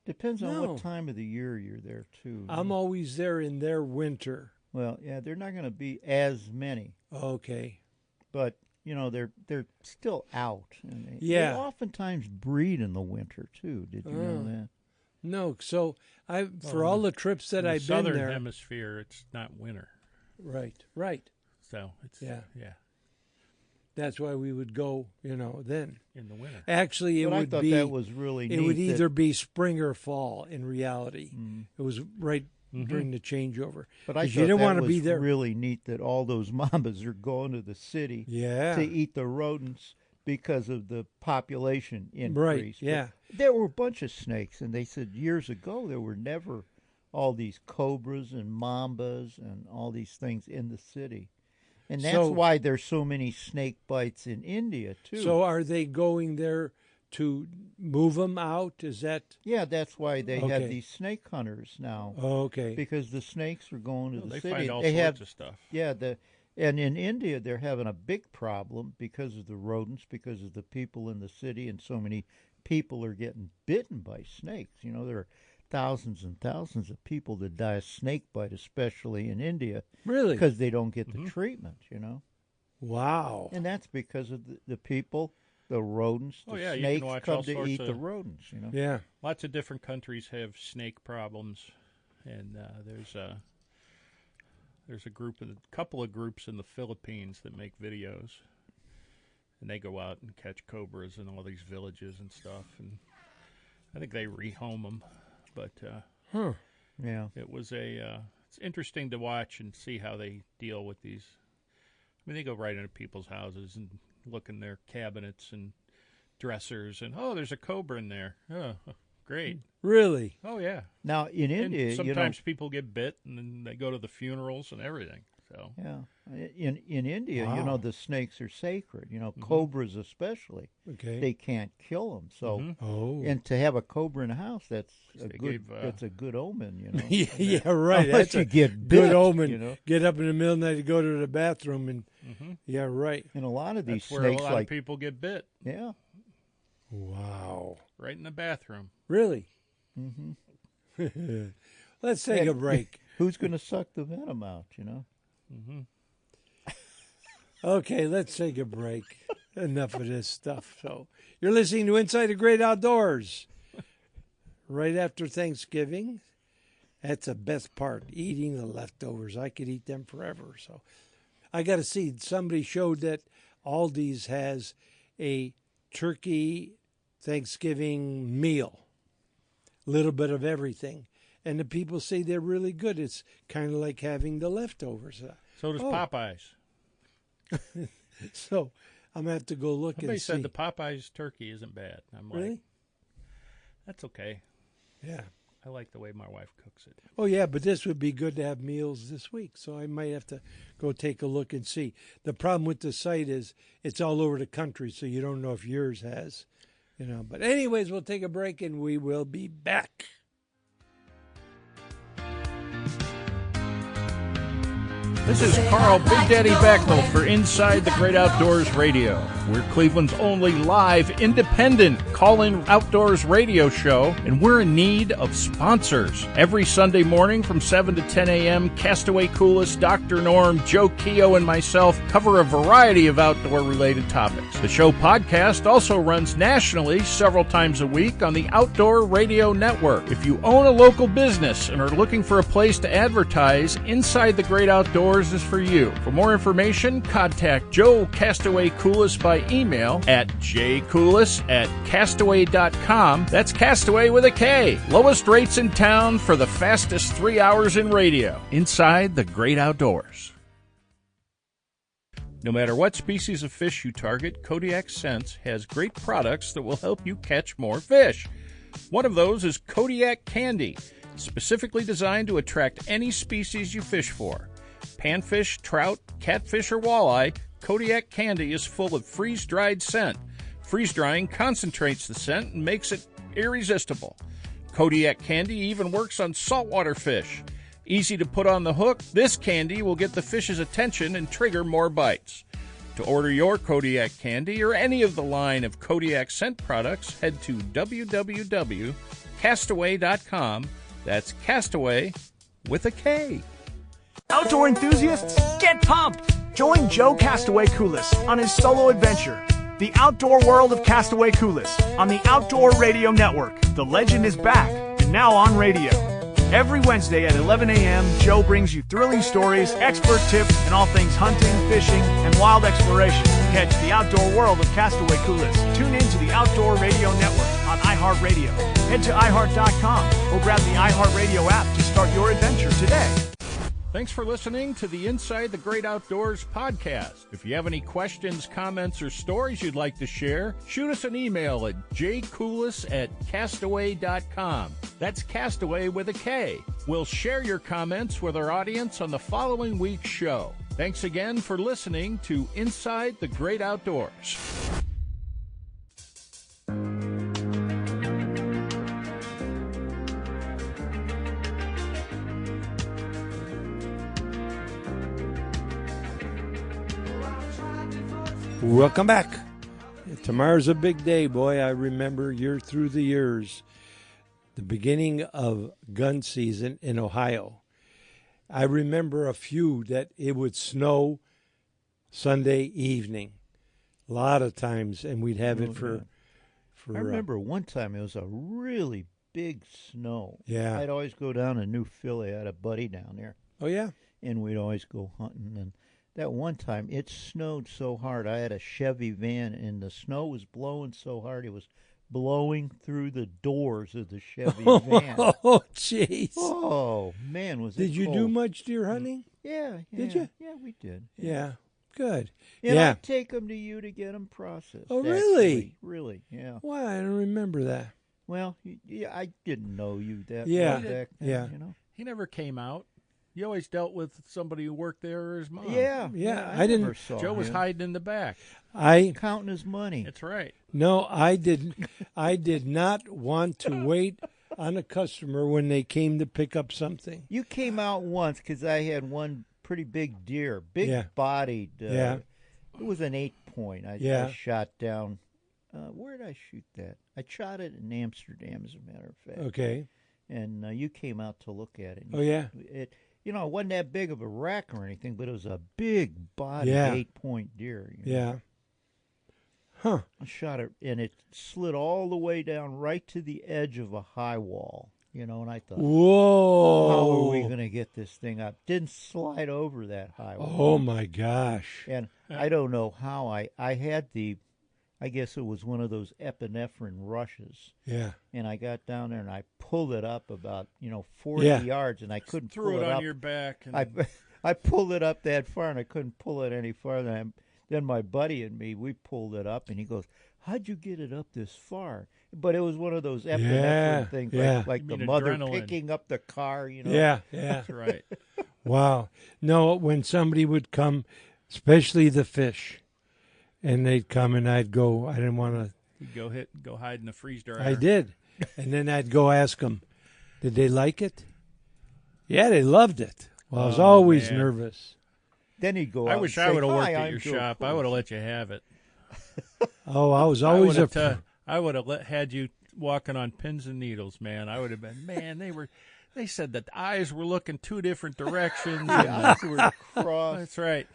Speaker 3: Depends on what time of the year you're there, too.
Speaker 2: I'm always there in their winter.
Speaker 3: Well, yeah, they're not going to be as many.
Speaker 2: Okay.
Speaker 3: But, they're still out. And they
Speaker 2: Yeah.
Speaker 3: oftentimes breed in the winter, too. Did you know that?
Speaker 2: No. So for all the trips that I've been there.
Speaker 4: Southern Hemisphere, it's not winter.
Speaker 2: Right.
Speaker 4: So it's yeah.
Speaker 2: That's why we would go, then.
Speaker 4: In the winter.
Speaker 2: Actually, it
Speaker 3: But
Speaker 2: would
Speaker 3: I thought
Speaker 2: be.
Speaker 3: that was really neat.
Speaker 2: It would either be spring or fall. In reality, it was right
Speaker 4: Mm-hmm.
Speaker 2: during the changeover.
Speaker 3: But I thought
Speaker 2: you didn't
Speaker 3: that
Speaker 2: want to
Speaker 3: was
Speaker 2: be there.
Speaker 3: really neat that all those mambas are going to the city
Speaker 2: Yeah.
Speaker 3: to eat the rodents because of the population increase.
Speaker 2: Right, yeah.
Speaker 3: But there were a bunch of snakes, and they said years ago there were never all these cobras and mambas and all these things in the city. And that's why there's so many snake bites in India, too.
Speaker 2: So are they going there to move them out? Is that?
Speaker 3: Yeah, that's why they
Speaker 2: Okay.
Speaker 3: have these snake hunters now.
Speaker 2: Okay.
Speaker 3: Because the snakes are going to the
Speaker 4: They
Speaker 3: city.
Speaker 4: find all
Speaker 3: they
Speaker 4: sorts of stuff.
Speaker 3: Yeah, and in India they're having a big problem because of the rodents, because of the people in the city, and so many people are getting bitten by snakes. There are thousands and thousands of people that die of snake bite, especially in India.
Speaker 2: Really?
Speaker 3: Because they don't get the treatment,
Speaker 2: Wow.
Speaker 3: And that's because of the people, the rodents, the
Speaker 4: You can
Speaker 3: snakes
Speaker 4: watch
Speaker 3: come
Speaker 4: all
Speaker 3: to
Speaker 4: sorts
Speaker 3: eat
Speaker 4: of-
Speaker 3: the rodents,
Speaker 2: Yeah.
Speaker 4: Lots of different countries have snake problems, and there's a couple of groups in the Philippines that make videos, and they go out and catch cobras in all these villages and stuff, and I think they rehome them, but
Speaker 3: Yeah.
Speaker 4: it was it's interesting to watch and see how they deal with these. I mean, they go right into people's houses and look in their cabinets and dressers, and there's a cobra in there. Oh, great.
Speaker 2: Really?
Speaker 4: Oh, yeah.
Speaker 3: Now in India,
Speaker 4: And sometimes people get bit, and then they go to the funerals and everything. So
Speaker 3: in India,
Speaker 2: Wow.
Speaker 3: the snakes are sacred. Cobras especially.
Speaker 2: Okay.
Speaker 3: They can't kill them. So,
Speaker 2: Oh.
Speaker 3: and to have a cobra in a house, that's a
Speaker 4: They
Speaker 3: good.
Speaker 4: gave,
Speaker 3: That's a good omen.
Speaker 2: yeah, right.
Speaker 3: Unless
Speaker 2: That's
Speaker 3: you
Speaker 2: a
Speaker 3: get
Speaker 2: good
Speaker 3: bit,
Speaker 2: omen. Get up in the middle of the night to go to the bathroom, and yeah, right.
Speaker 3: And a lot of these
Speaker 4: that's where
Speaker 3: snakes,
Speaker 4: a lot of people get bit,
Speaker 3: yeah,
Speaker 2: Wow.
Speaker 4: right in the bathroom.
Speaker 2: Really? Mm-hmm. Let's take a break.
Speaker 3: who's going to suck the venom out?
Speaker 2: Okay, let's take a break. Enough of this stuff. So, you're listening to Inside the Great Outdoors. Right after Thanksgiving, that's the best part, eating the leftovers. I could eat them forever. So, I got to see, somebody showed that Aldi's has a turkey Thanksgiving meal, little bit of everything. And the people say they're really good. It's kind of like having the leftovers.
Speaker 4: So does Popeyes.
Speaker 2: So I'm going to have to go look
Speaker 4: Somebody
Speaker 2: and see.
Speaker 4: said the Popeyes turkey isn't bad. I'm
Speaker 2: Really?
Speaker 4: like, that's okay.
Speaker 2: Yeah.
Speaker 4: I like the way my wife cooks it.
Speaker 2: Oh, yeah, but this would be good to have meals this week. So I might have to go take a look and see. The problem with the site is it's all over the country, so you don't know if yours has. But anyways, we'll take a break and we will be back.
Speaker 4: This is Carl Big Daddy Becknell for Inside the Great Outdoors Radio. We're Cleveland's only live, independent call-in outdoors radio show, and we're in need of sponsors. Every Sunday morning from 7 to 10 a.m., Castaway Coolest, Dr. Norm, Joe Keogh, and myself cover a variety of outdoor-related topics. The show podcast also runs nationally several times a week on the Outdoor Radio Network. If you own a local business and are looking for a place to advertise, Inside the Great Outdoors is for you. For more information, contact Joe Castaway Coolest by email at jcoolest@castaway.com. That's Castaway with a K. Lowest rates in town for the fastest 3 hours in radio. Inside the Great Outdoors. No matter what species of fish you target, Kodiak Scents has great products that will help you catch more fish. One of those is Kodiak Candy, specifically designed to attract any species you fish for. Panfish, trout, catfish, or walleye, Kodiak Candy is full of freeze-dried scent. Freeze-drying concentrates the scent and makes it irresistible. Kodiak Candy even works on saltwater fish. Easy to put on the hook, this candy will get the fish's attention and trigger more bites. To order your Kodiak candy or any of the line of Kodiak scent products, head to www.castaway.com. That's Castaway with a K.
Speaker 1: Outdoor enthusiasts, get pumped! Join Joe Castaway Coulis on his solo adventure, The Outdoor World of Castaway Coulis, on the Outdoor Radio Network. The legend is back, and now on radio. Every Wednesday at 11 a.m., Joe brings you thrilling stories, expert tips, and all things hunting, fishing, and wild exploration. Catch The Outdoor World of Castaway Coulis. Tune in to the Outdoor Radio Network on iHeartRadio. Head to iHeart.com or grab the iHeartRadio app to start your adventure today.
Speaker 4: Thanks for listening to the Inside the Great Outdoors podcast. If you have any questions, comments, or stories you'd like to share, shoot us an email at jcoulis@castaway.com. That's Castaway with a K. We'll share your comments with our audience on the following week's show. Thanks again for listening to Inside the Great Outdoors.
Speaker 2: Welcome back. Tomorrow's a big day, boy. I remember through the years, the beginning of gun season in Ohio. I remember a few that it would snow Sunday evening, a lot of times, and we'd have it for
Speaker 3: I remember one time it was a really big snow.
Speaker 2: Yeah.
Speaker 3: I'd always go down to New Philly. I had a buddy down there.
Speaker 2: Oh, yeah?
Speaker 3: And we'd always go hunting. And that one time, it snowed so hard. I had a Chevy van, and the snow was blowing so hard, it was blowing through the doors of the Chevy van.
Speaker 2: Oh, jeez.
Speaker 3: Oh, man, was it
Speaker 2: Did you do
Speaker 3: cold.
Speaker 2: much deer hunting?
Speaker 3: Yeah.
Speaker 2: Did you?
Speaker 3: Yeah, we did.
Speaker 2: Yeah. Good.
Speaker 3: And
Speaker 2: yeah.
Speaker 3: I'd take them to you to get them processed.
Speaker 2: Oh, really?
Speaker 3: Actually. Really, yeah.
Speaker 2: Why? I don't remember that.
Speaker 3: Well, yeah, I didn't know you that
Speaker 2: Yeah.
Speaker 3: well back then,
Speaker 2: Yeah.
Speaker 3: you know.
Speaker 4: He never came out. You always dealt with somebody who worked there or his mom.
Speaker 3: Yeah,
Speaker 2: Yeah,
Speaker 3: I
Speaker 2: didn't-
Speaker 3: never saw
Speaker 4: Joe was
Speaker 3: him.
Speaker 4: hiding in the back.
Speaker 3: Counting his money.
Speaker 4: That's right.
Speaker 2: No, I didn't. I did not want to wait on a customer when they came to pick up something.
Speaker 3: You came out once because I had one pretty big deer, big-bodied.
Speaker 2: Yeah.
Speaker 3: It was an 8-point. I shot down. Where did I shoot that? I shot it in Amsterdam, as a matter of fact.
Speaker 2: Okay.
Speaker 3: And you came out to look at it.
Speaker 2: Oh, yeah.
Speaker 3: It wasn't that big of a rack or anything, but it was a big-bodied 8-point deer. You know?
Speaker 2: Yeah. Huh.
Speaker 3: I shot it, and it slid all the way down right to the edge of a high wall. And I thought,
Speaker 2: Whoa.
Speaker 3: how are we going to get this thing up? Didn't slide over that high wall.
Speaker 2: Oh, my gosh.
Speaker 3: And I don't know how I had I guess it was one of those epinephrine rushes.
Speaker 2: Yeah.
Speaker 3: And I got down there and I pulled it up about, 40 yards, and I couldn't pull
Speaker 4: Threw it
Speaker 3: up.
Speaker 4: on your back. And
Speaker 3: I pulled it up that far, and I couldn't pull it any farther. Then my buddy and me, we pulled it up, and he goes, "How'd you get it up this far?" But it was one of those epinephrine things, like the mother
Speaker 4: adrenaline.
Speaker 3: picking up the car,
Speaker 2: Yeah, yeah.
Speaker 4: That's right.
Speaker 2: Wow. No, when somebody would come, especially the fish, and they'd come and I'd go, I didn't want to.
Speaker 4: You'd go hide in the freeze dryer.
Speaker 2: I did. And then I'd go ask them, did they like it? Yeah, they loved it. Well, I was always
Speaker 4: man.
Speaker 2: nervous.
Speaker 3: Then he'd go
Speaker 4: I
Speaker 3: out
Speaker 4: wish
Speaker 3: and
Speaker 4: I
Speaker 3: say,
Speaker 4: would have worked
Speaker 3: "Hi,
Speaker 4: at
Speaker 3: I'm
Speaker 4: your
Speaker 3: Joe
Speaker 4: shop. I
Speaker 3: Coulis."
Speaker 4: would have let you have it.
Speaker 2: Oh, I was always
Speaker 4: I would have had you walking on pins and needles, man. I would have been, man. They said that the eyes were looking two different directions.
Speaker 3: The eyes were crossed.
Speaker 4: That's right.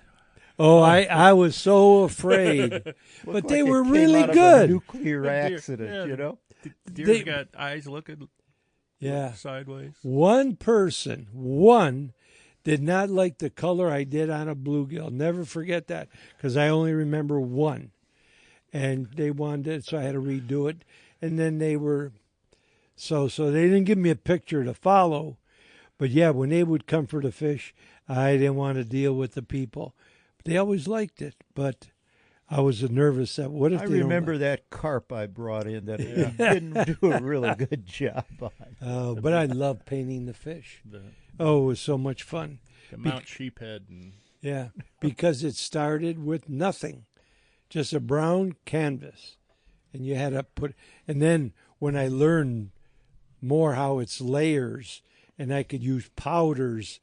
Speaker 2: Oh, I was so afraid. But
Speaker 3: Looked
Speaker 2: they
Speaker 3: like
Speaker 2: were
Speaker 3: it came
Speaker 2: really
Speaker 3: out of a
Speaker 2: good.
Speaker 3: nuclear
Speaker 4: deer,
Speaker 3: accident,
Speaker 4: yeah. Deer's
Speaker 2: They-
Speaker 4: got eyes looking
Speaker 2: Yeah.
Speaker 4: sideways.
Speaker 2: One person, did not like the color I did on a bluegill. Never forget that, because I only remember one. And they wanted it, so I had to redo it. And then they were, so they didn't give me a picture to follow. But yeah, when they would come for the fish, I didn't want to deal with the people. They always liked it, but I was nervous that what if
Speaker 3: I
Speaker 2: they don't
Speaker 3: remember that carp I brought in that he didn't do a really good job on.
Speaker 2: But I love painting the fish. Oh, it was so much fun.
Speaker 4: The Mount Sheephead. And
Speaker 2: Yeah, because it started with nothing, just a brown canvas, and you had to put. And then when I learned more how it's layers, and I could use powders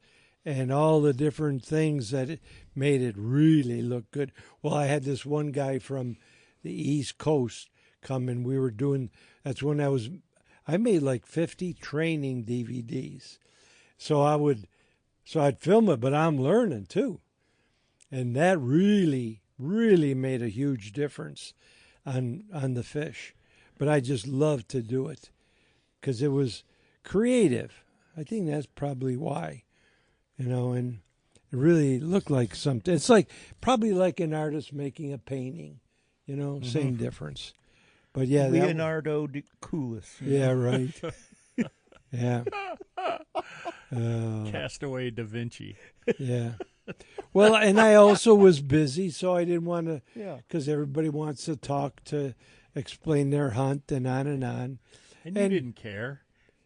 Speaker 2: and all the different things that it made it really look good. Well, I had this one guy from the East Coast come, and we were doing. That's when I made like 50 training DVDs. So I'd film it, but I'm learning too. And that really, really made a huge difference on the fish. But I just loved to do it because it was creative. I think that's probably why, and it really looked like something. It's probably like an artist making a painting, same difference. But yeah,
Speaker 3: Leonardo da Coulis.
Speaker 2: Yeah, right. Yeah.
Speaker 4: Castaway Da Vinci.
Speaker 2: Yeah. Well, and I also was busy, so I didn't want to, because everybody wants to talk to explain their hunt and on and on.
Speaker 4: And you didn't care.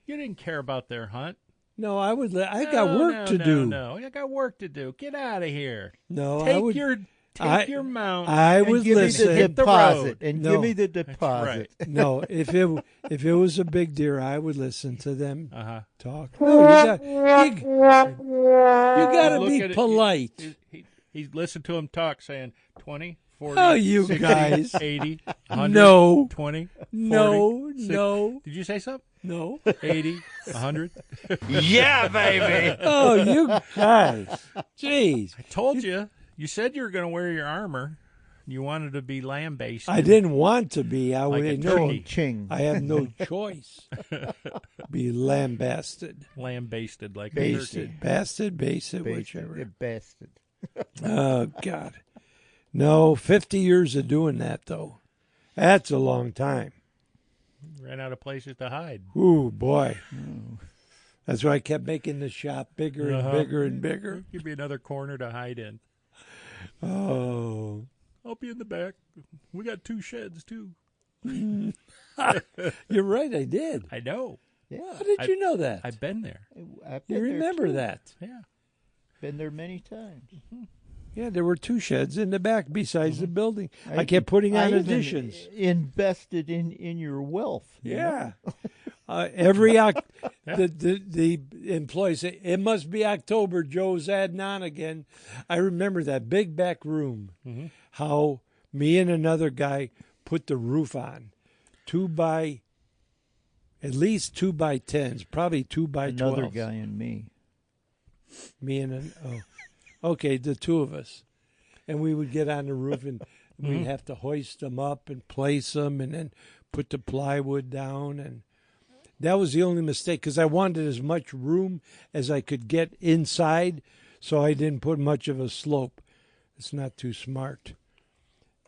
Speaker 4: You didn't care about their hunt.
Speaker 2: No, I got work to do.
Speaker 4: No, I got work to do. Get out of here.
Speaker 2: No,
Speaker 4: take your mount.
Speaker 2: I would listen.
Speaker 3: Give me the
Speaker 4: That's
Speaker 3: deposit.
Speaker 4: right.
Speaker 2: No, if it was a big deer, I would listen to them talk. No, you got to be polite.
Speaker 4: He listened to him talk, saying 20, 40,
Speaker 2: Oh, you
Speaker 4: 60,
Speaker 2: guys.
Speaker 4: 80, 100,
Speaker 2: No.
Speaker 4: 20, 40,
Speaker 2: No,
Speaker 4: 60.
Speaker 2: no.
Speaker 4: Did you say something?
Speaker 2: No.
Speaker 4: 80, 100.
Speaker 1: Yeah, baby.
Speaker 2: Oh, you guys. Jeez.
Speaker 4: I told you. You said you were going to wear your armor. You wanted to be lamb-based.
Speaker 2: I didn't want to be. I
Speaker 4: Like
Speaker 2: would
Speaker 4: a
Speaker 2: know.
Speaker 4: turkey.
Speaker 3: Ching.
Speaker 2: I have no choice. Be lambasted.
Speaker 4: Lamb-basted like a turkey.
Speaker 2: Basted, basted, whichever.
Speaker 3: The bastard.
Speaker 2: Oh, God. No, 50 years of doing that, though. That's a long time.
Speaker 4: Ran out of places to hide.
Speaker 2: Ooh, boy. That's why I kept making the shop bigger and bigger and bigger.
Speaker 4: Give me another corner to hide in.
Speaker 2: Oh.
Speaker 4: I'll be in the back. We got 2 sheds, too.
Speaker 2: You're right, I did.
Speaker 4: I know.
Speaker 3: Yeah.
Speaker 2: How did you know that?
Speaker 4: I've been there.
Speaker 3: I've
Speaker 2: You
Speaker 3: been there,
Speaker 2: remember
Speaker 3: too.
Speaker 2: that?
Speaker 4: Yeah.
Speaker 3: Been there many times.
Speaker 2: Yeah, there were 2 sheds in the back besides the building. I kept putting on
Speaker 3: I even
Speaker 2: additions.
Speaker 3: invested in your wealth. you know?
Speaker 2: Yeah. The employees say, it must be October. Joe's adding on again. I remember that big back room, how me and another guy put the roof on. At least 2 by 10s, probably 2 by 12s.
Speaker 3: Another guy and me.
Speaker 2: Me and okay, the 2 of us, and we would get on the roof and we'd have to hoist them up and place them, and then put the plywood down, and that was the only mistake because I wanted as much room as I could get inside, so I didn't put much of a slope. It's not too smart.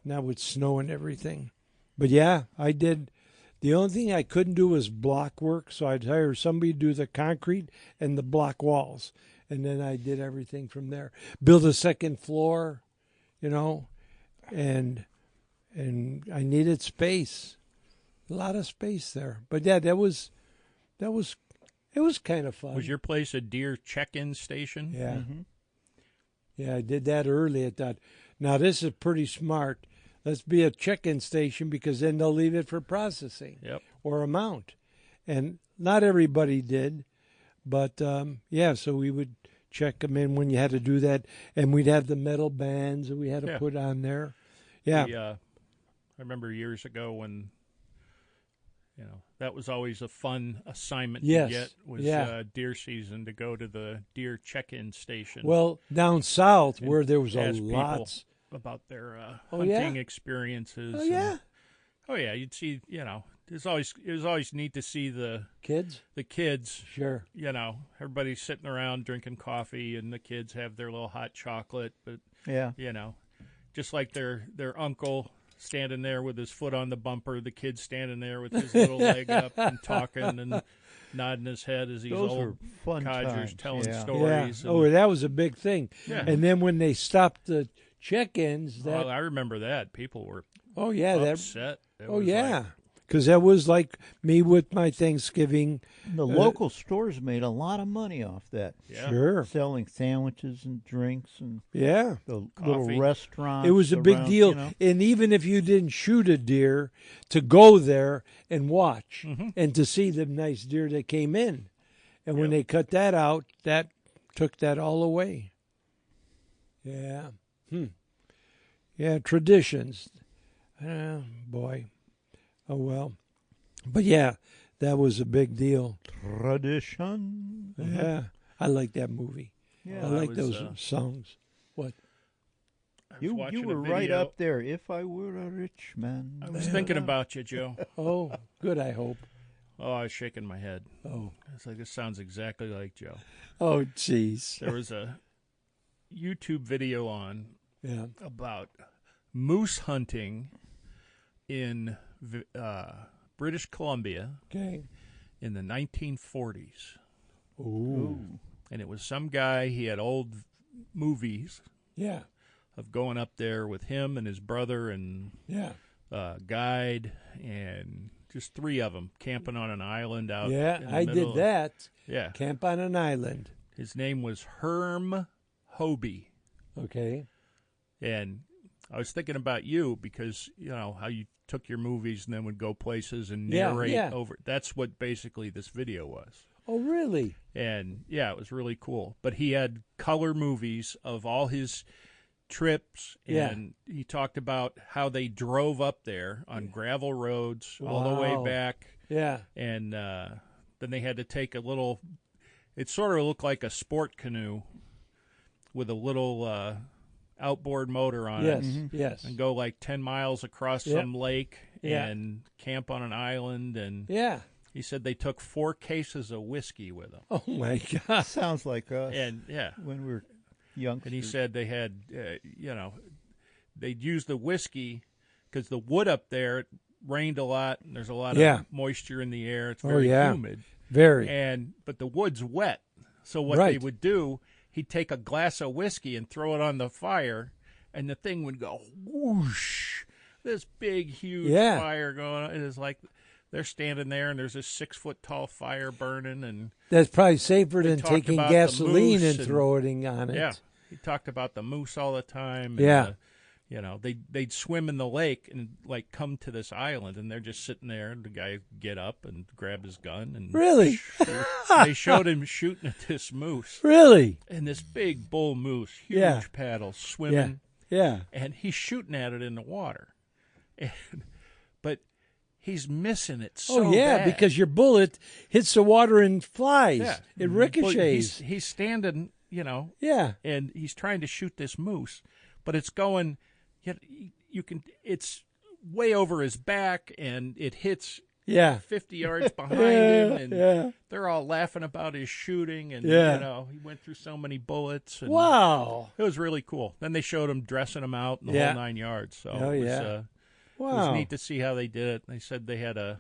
Speaker 2: Now with snow and everything, but yeah, I did. The only thing I couldn't do was block work, so I'd hire somebody to do the concrete and the block walls. And then I did everything from there. Build a second floor, and I needed space, a lot of space there. But yeah, it was kind of fun.
Speaker 4: Was your place a deer check-in station?
Speaker 2: Yeah. Yeah, I did that early. I thought, now this is pretty smart. Let's be a check-in station because then they'll leave it for processing or a mount. And not everybody did. But, so we would check them in when you had to do that. And we'd have the metal bands that we had to put on there. Yeah.
Speaker 4: I remember years ago when, that was always a fun assignment to get was deer season, to go to the deer check-in station.
Speaker 2: Well, down south
Speaker 4: and
Speaker 2: where there was a
Speaker 4: ask
Speaker 2: lot
Speaker 4: people about their hunting experiences.
Speaker 2: Oh, yeah.
Speaker 4: You'd see, it was always neat to see the
Speaker 2: kids. Sure.
Speaker 4: Everybody's sitting around drinking coffee, and the kids have their little hot chocolate. But just like their uncle standing there with his foot on the bumper, the kid standing there with his little leg up and talking and nodding his head as these old codgers telling stories.
Speaker 2: Yeah. Oh, that was a big thing. Yeah. And then when they stopped the check-ins,
Speaker 4: I remember that people were upset.
Speaker 2: Because that was like me with my Thanksgiving.
Speaker 3: The local stores made a lot of money off that.
Speaker 4: Yeah.
Speaker 2: Sure.
Speaker 3: Selling sandwiches and drinks and
Speaker 2: the
Speaker 3: little restaurants.
Speaker 2: It was a big deal. And even if you didn't shoot a deer, to go there and watch and to see the nice deer that came in. And when they cut that out, that took that all away. Yeah. Yeah, traditions. Boy. Oh, well. But, yeah, that was a big deal.
Speaker 3: Tradition.
Speaker 2: Yeah. I like that movie.
Speaker 3: Yeah,
Speaker 2: I like those songs. What?
Speaker 3: You were right up there. If I were a rich man.
Speaker 4: I was thinking about you, Joe.
Speaker 2: Oh, good, I hope.
Speaker 4: Oh, I was shaking my head.
Speaker 2: Oh.
Speaker 4: It's like, this sounds exactly like Joe.
Speaker 2: Oh, jeez.
Speaker 4: There was a YouTube video on
Speaker 2: Yeah.
Speaker 4: about moose hunting in British Columbia
Speaker 2: Okay.
Speaker 4: in the 1940s.
Speaker 2: Ooh.
Speaker 4: And it was some guy, he had old movies
Speaker 2: Yeah.
Speaker 4: of going up there with him and his brother and
Speaker 2: Yeah.
Speaker 4: guide and just three of them camping on an island out.
Speaker 2: Yeah,
Speaker 4: in the
Speaker 2: I
Speaker 4: middle
Speaker 2: did that.
Speaker 4: Yeah.
Speaker 2: Camp on an island.
Speaker 4: His name was Herm Hobie.
Speaker 2: Okay.
Speaker 4: And I was thinking about you because, you know, how you took your movies and then would go places and narrate over. That's what basically this video was.
Speaker 2: Oh, really?
Speaker 4: And, yeah, it was really cool. But he had color movies of all his trips, and he talked about how they drove up there on gravel roads all the way back.
Speaker 2: Yeah.
Speaker 4: And then they had to take a little, it sort of looked like a sport canoe with a little outboard motor on it.
Speaker 2: Yes.
Speaker 4: And go like 10 miles across some lake and camp on an island. And he said they took 4 cases of whiskey with them.
Speaker 2: Oh, my God.
Speaker 3: Sounds like us.
Speaker 4: And,
Speaker 3: when we were young.
Speaker 4: And he said they had, they'd use the whiskey because the wood up there, it rained a lot, and there's a lot of moisture in the air. It's very humid.
Speaker 2: Very.
Speaker 4: But the wood's wet. So what they would do, he'd take a glass of whiskey and throw it on the fire, and the thing would go whoosh. This big, huge fire going on. And it's like they're standing there, and there's this 6-foot-tall fire burning. And
Speaker 2: that's probably safer than taking gasoline and throwing on it.
Speaker 4: Yeah. He talked about the moose all the time.
Speaker 2: And
Speaker 4: they'd swim in the lake and like come to this island, and they're just sitting there. And the guy would get up and grab his gun and
Speaker 2: really,
Speaker 4: they showed him shooting at this moose.
Speaker 2: Really,
Speaker 4: and this big bull moose, huge paddle, swimming.
Speaker 2: Yeah,
Speaker 4: and he's shooting at it in the water, but he's missing it so bad.
Speaker 2: because your bullet hits the water and flies. Yeah. It ricochets.
Speaker 4: Well, he's standing, and he's trying to shoot this moose, but it's going. It's way over his back, and it hits 50 yards behind him, and they're all laughing about his shooting, and he went through so many bullets. And
Speaker 2: wow,
Speaker 4: it was really cool. Then they showed him dressing him out in the whole 9 yards. So it was neat to see how they did it. They said they had there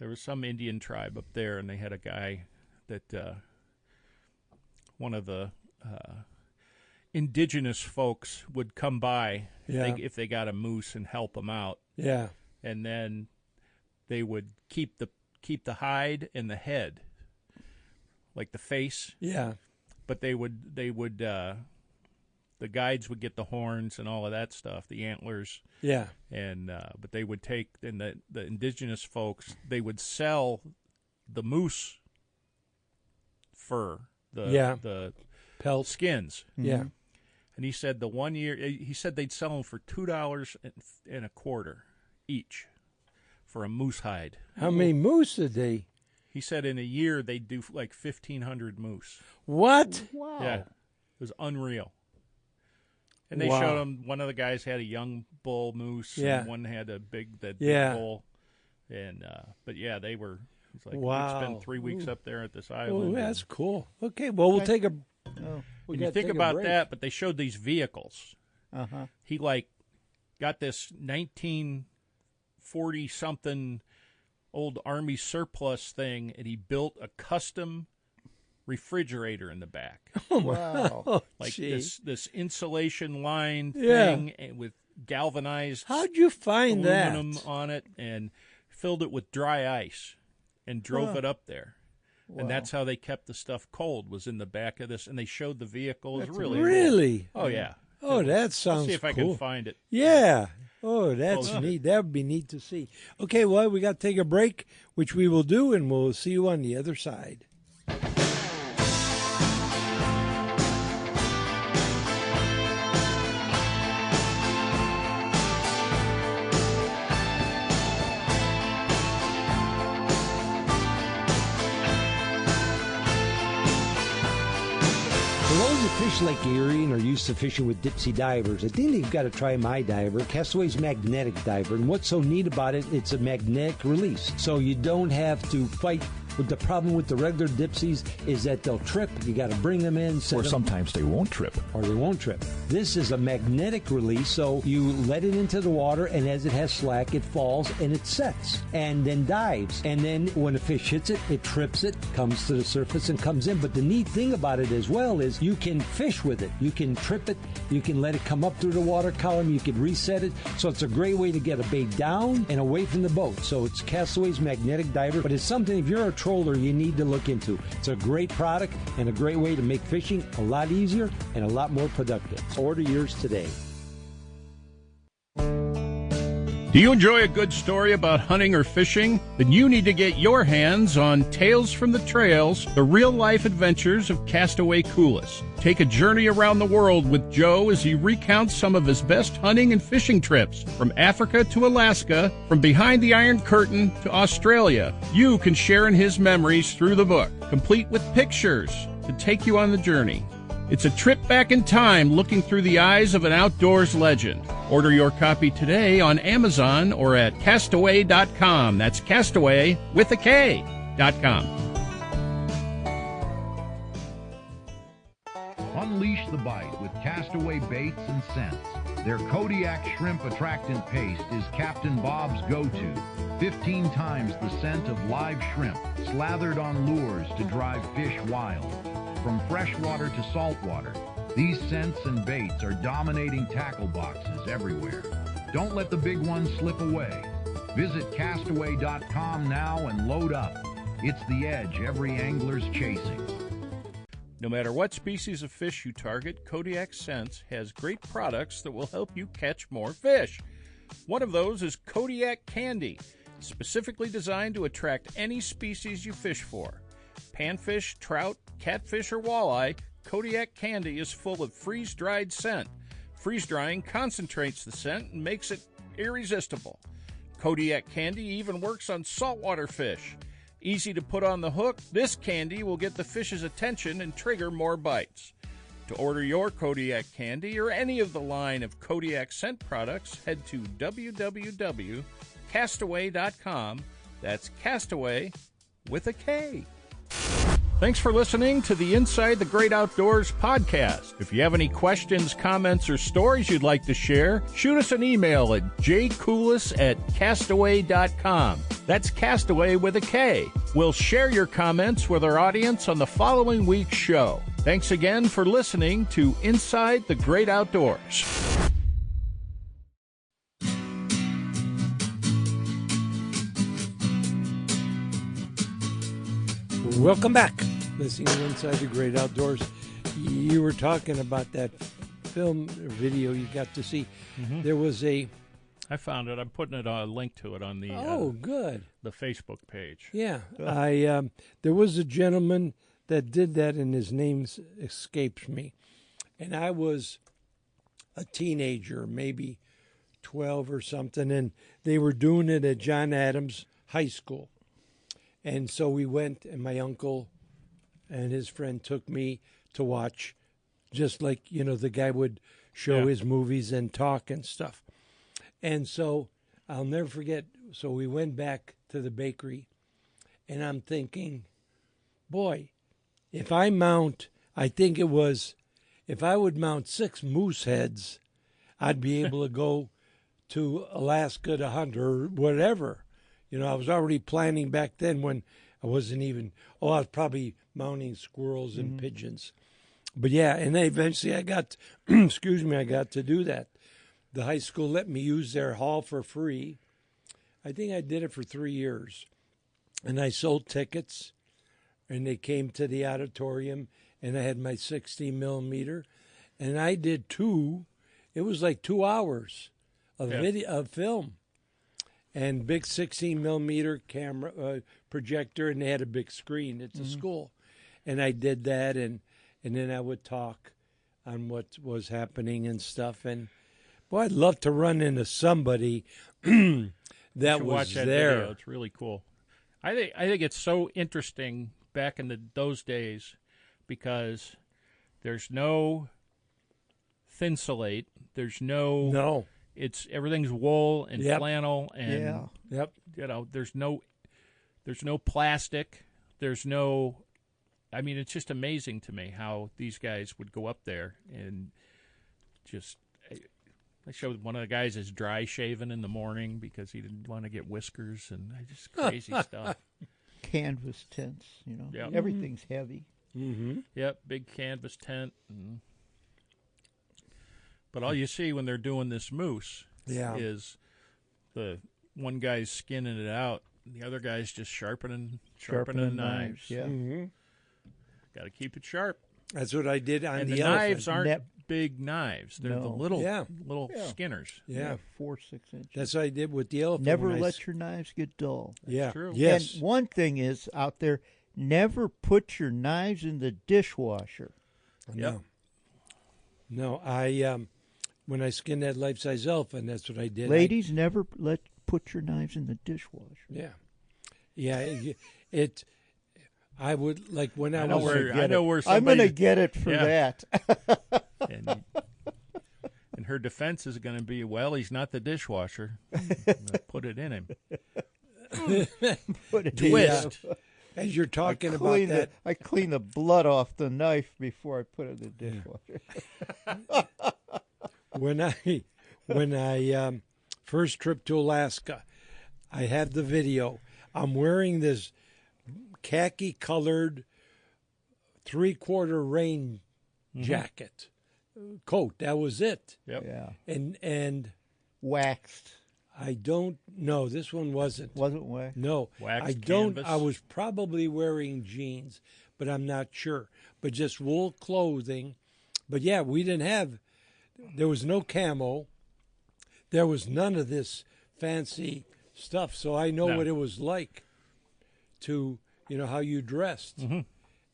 Speaker 4: was some Indian tribe up there, and they had a guy that one of the indigenous folks would come by if they got a moose and help them out.
Speaker 2: Yeah,
Speaker 4: and then they would keep the hide and the head, like the face.
Speaker 2: Yeah,
Speaker 4: but they would the guides would get the horns and all of that stuff, the antlers.
Speaker 2: Yeah,
Speaker 4: and but they would take, and the indigenous folks, they would sell the moose fur, the
Speaker 2: pelt
Speaker 4: skins.
Speaker 2: Yeah.
Speaker 4: And he said they'd sell them for $2.25 each for a moose hide.
Speaker 2: How many moose did they?
Speaker 4: He said in a year they'd do like 1,500 moose.
Speaker 2: What?
Speaker 3: Wow.
Speaker 4: Yeah, it was unreal. And they showed him, one of the guys had a young bull moose, and one had a big bull. And but they were. It's like we spent 3 weeks up there at this island.
Speaker 2: Oh, that's cool. Okay, well we'll take a.
Speaker 4: And you think about that, but they showed these vehicles. He got this 1940-something old Army surplus thing, and he built a custom refrigerator in the back.
Speaker 2: Oh, wow.
Speaker 4: This insulation lined thing with galvanized
Speaker 2: How'd you find
Speaker 4: aluminum
Speaker 2: that?
Speaker 4: on it, and filled it with dry ice and drove it up there.
Speaker 3: Wow.
Speaker 4: And that's how they kept the stuff cold, was in the back of this. And they showed the vehicle. It was really
Speaker 2: cool.
Speaker 4: Oh, yeah.
Speaker 2: Oh, that sounds cool.
Speaker 4: See if I can find it.
Speaker 2: Yeah. Oh, that's neat. That would be neat to see. Okay, well, we got to take a break, which we will do, and we'll see you on the other side.
Speaker 7: fish Lake Erie and are used to fishing with dipsy divers, I think you've got to try my diver, Castaway's magnetic diver. And what's so neat about it, it's a magnetic release. So you don't have to fight. But the problem with the regular dipsies is that they'll trip. You got to bring them in.
Speaker 8: Or sometimes they won't trip.
Speaker 7: Or they won't trip. This is a magnetic release, so you let it into the water, and as it has slack, it falls and it sets and then dives. And then when a fish hits it, it trips it, comes to the surface and comes in. But the neat thing about it as well is you can fish with it. You can trip it. You can let it come up through the water column. You can reset it. So it's a great way to get a bait down and away from the boat. So it's Castaway's magnetic diver, but it's something if you're a troller you need to look into. It's a great product and a great way to make fishing a lot easier and a lot more productive. Order yours today.
Speaker 4: Do you enjoy a good story about hunting or fishing? Then you need to get your hands on Tales from the Trails, the real-life adventures of Castaway Coulis. Take a journey around the world with Joe as he recounts some of his best hunting and fishing trips, from Africa to Alaska, from behind the Iron Curtain to Australia. You can share in his memories through the book, complete with pictures to take you on the journey. It's a trip back in time looking through the eyes of an outdoors legend. Order your copy today on Amazon or at castaway.com. That's Castaway with a K.com.
Speaker 5: Unleash the bite with Castaway baits and scents. Their Kodiak shrimp attractant paste is Captain Bob's go-to. 15 times the scent of live shrimp, slathered on lures to drive fish wild. From freshwater to saltwater, these scents and baits are dominating tackle boxes everywhere. Don't let the big ones slip away. Visit castaway.com now and load up. It's the edge every angler's chasing.
Speaker 4: No matter what species of fish you target, Kodiak Scents has great products that will help you catch more fish. One of those is Kodiak Candy, specifically designed to attract any species you fish for. Panfish, trout, catfish, or walleye, Kodiak Candy is full of freeze-dried scent. Freeze-drying concentrates the scent and makes it irresistible. Kodiak Candy even works on saltwater fish. Easy to put on the hook, this candy will get the fish's attention and trigger more bites. To order your Kodiak Candy or any of the line of Kodiak scent products, head to www.castaway.com. That's Castaway with a K. Thanks for listening to the Inside the Great Outdoors podcast. If you have any questions, comments, or stories you'd like to share, shoot us an email at jcoulis@castaway.com. That's Castaway with a K. We'll share your comments with our audience on the following week's show. Thanks again for listening to Inside the Great Outdoors.
Speaker 2: Welcome back. Listening to Inside the Great Outdoors. You were talking about that film video you got to see. Mm-hmm. There was I
Speaker 4: found it. I'm putting it a link to it on the
Speaker 2: good
Speaker 4: the Facebook page.
Speaker 2: Yeah, there was a gentleman that did that, and his name escapes me. And I was a teenager, maybe 12 or something, and they were doing it at John Adams High School. And so we went, and my uncle and his friend took me to watch, just like, the guy would show his movies and talk and stuff. And so I'll never forget. So we went back to the bakery, and I'm thinking, boy, if I would mount 6 moose heads, I'd be able to go to Alaska to hunt or whatever. I was already planning back then when I wasn't even, I was probably mounting squirrels and pigeons. But yeah, and then eventually I got, I got to do that. The high school let me use their hall for free. I think I did it for 3 years. And I sold tickets, and they came to the auditorium, and I had my 60 millimeter, and I did 2. It was like 2 hours of film. And big 16 millimeter camera projector, and they had a big screen at the school. And I did that, and then I would talk on what was happening and stuff. And boy, I'd love to run into somebody that was there.
Speaker 4: Video. It's really cool. I think it's so interesting back in those days, because There's no Thinsulate. There's no. Everything's wool and flannel and there's no plastic. There's no. I mean, it's just amazing to me how these guys would go up there and just. I showed one of the guys is dry shaving in the morning because he didn't want to get whiskers and just crazy stuff.
Speaker 3: Canvas tents,
Speaker 4: Yep.
Speaker 3: Everything's heavy.
Speaker 2: Mm-hmm.
Speaker 4: Yep, big canvas tent. But all you see when they're doing this moose is the one guy's skinning it out, the other guy's just sharpening knives.
Speaker 3: Yeah.
Speaker 2: Mm-hmm.
Speaker 4: Got to keep it sharp.
Speaker 2: That's what I did on
Speaker 4: and
Speaker 2: the
Speaker 4: knives
Speaker 2: elephant.
Speaker 4: aren't big knives. They're the little skinners.
Speaker 2: Yeah.
Speaker 3: 4-6 inches.
Speaker 2: That's what I did with the elephant.
Speaker 3: Never let your knives get dull.
Speaker 2: That's
Speaker 4: true.
Speaker 2: Yes.
Speaker 3: And one thing is out there, never put your knives in the dishwasher.
Speaker 2: No. No, I when I skinned that life-size elephant, that's what I did.
Speaker 3: Ladies, never put your knives in the dishwasher.
Speaker 2: Yeah. Yeah, it I would like when I was
Speaker 4: I know where somebody,
Speaker 3: I'm going to get it for that.
Speaker 4: and her defense is going to be, well, he's not the dishwasher. Put it in him.
Speaker 3: Put it
Speaker 4: Twist.
Speaker 2: As you're talking about that,
Speaker 3: I clean the blood off the knife before I put it in the dishwasher.
Speaker 2: when I first trip to Alaska, I had the video. I'm wearing this khaki-colored 3/4 rain jacket coat. That was it.
Speaker 4: Yep.
Speaker 3: Yeah.
Speaker 2: And
Speaker 3: Waxed.
Speaker 2: I don't know. This one wasn't.
Speaker 3: Wasn't waxed?
Speaker 2: No.
Speaker 4: Waxed
Speaker 2: I don't.
Speaker 4: canvas?
Speaker 2: I was probably wearing jeans, but I'm not sure. But just wool clothing. But yeah, we didn't have. There was no camo. There was none of this fancy stuff. So I know what it was like to, how you dressed.
Speaker 4: Mm-hmm.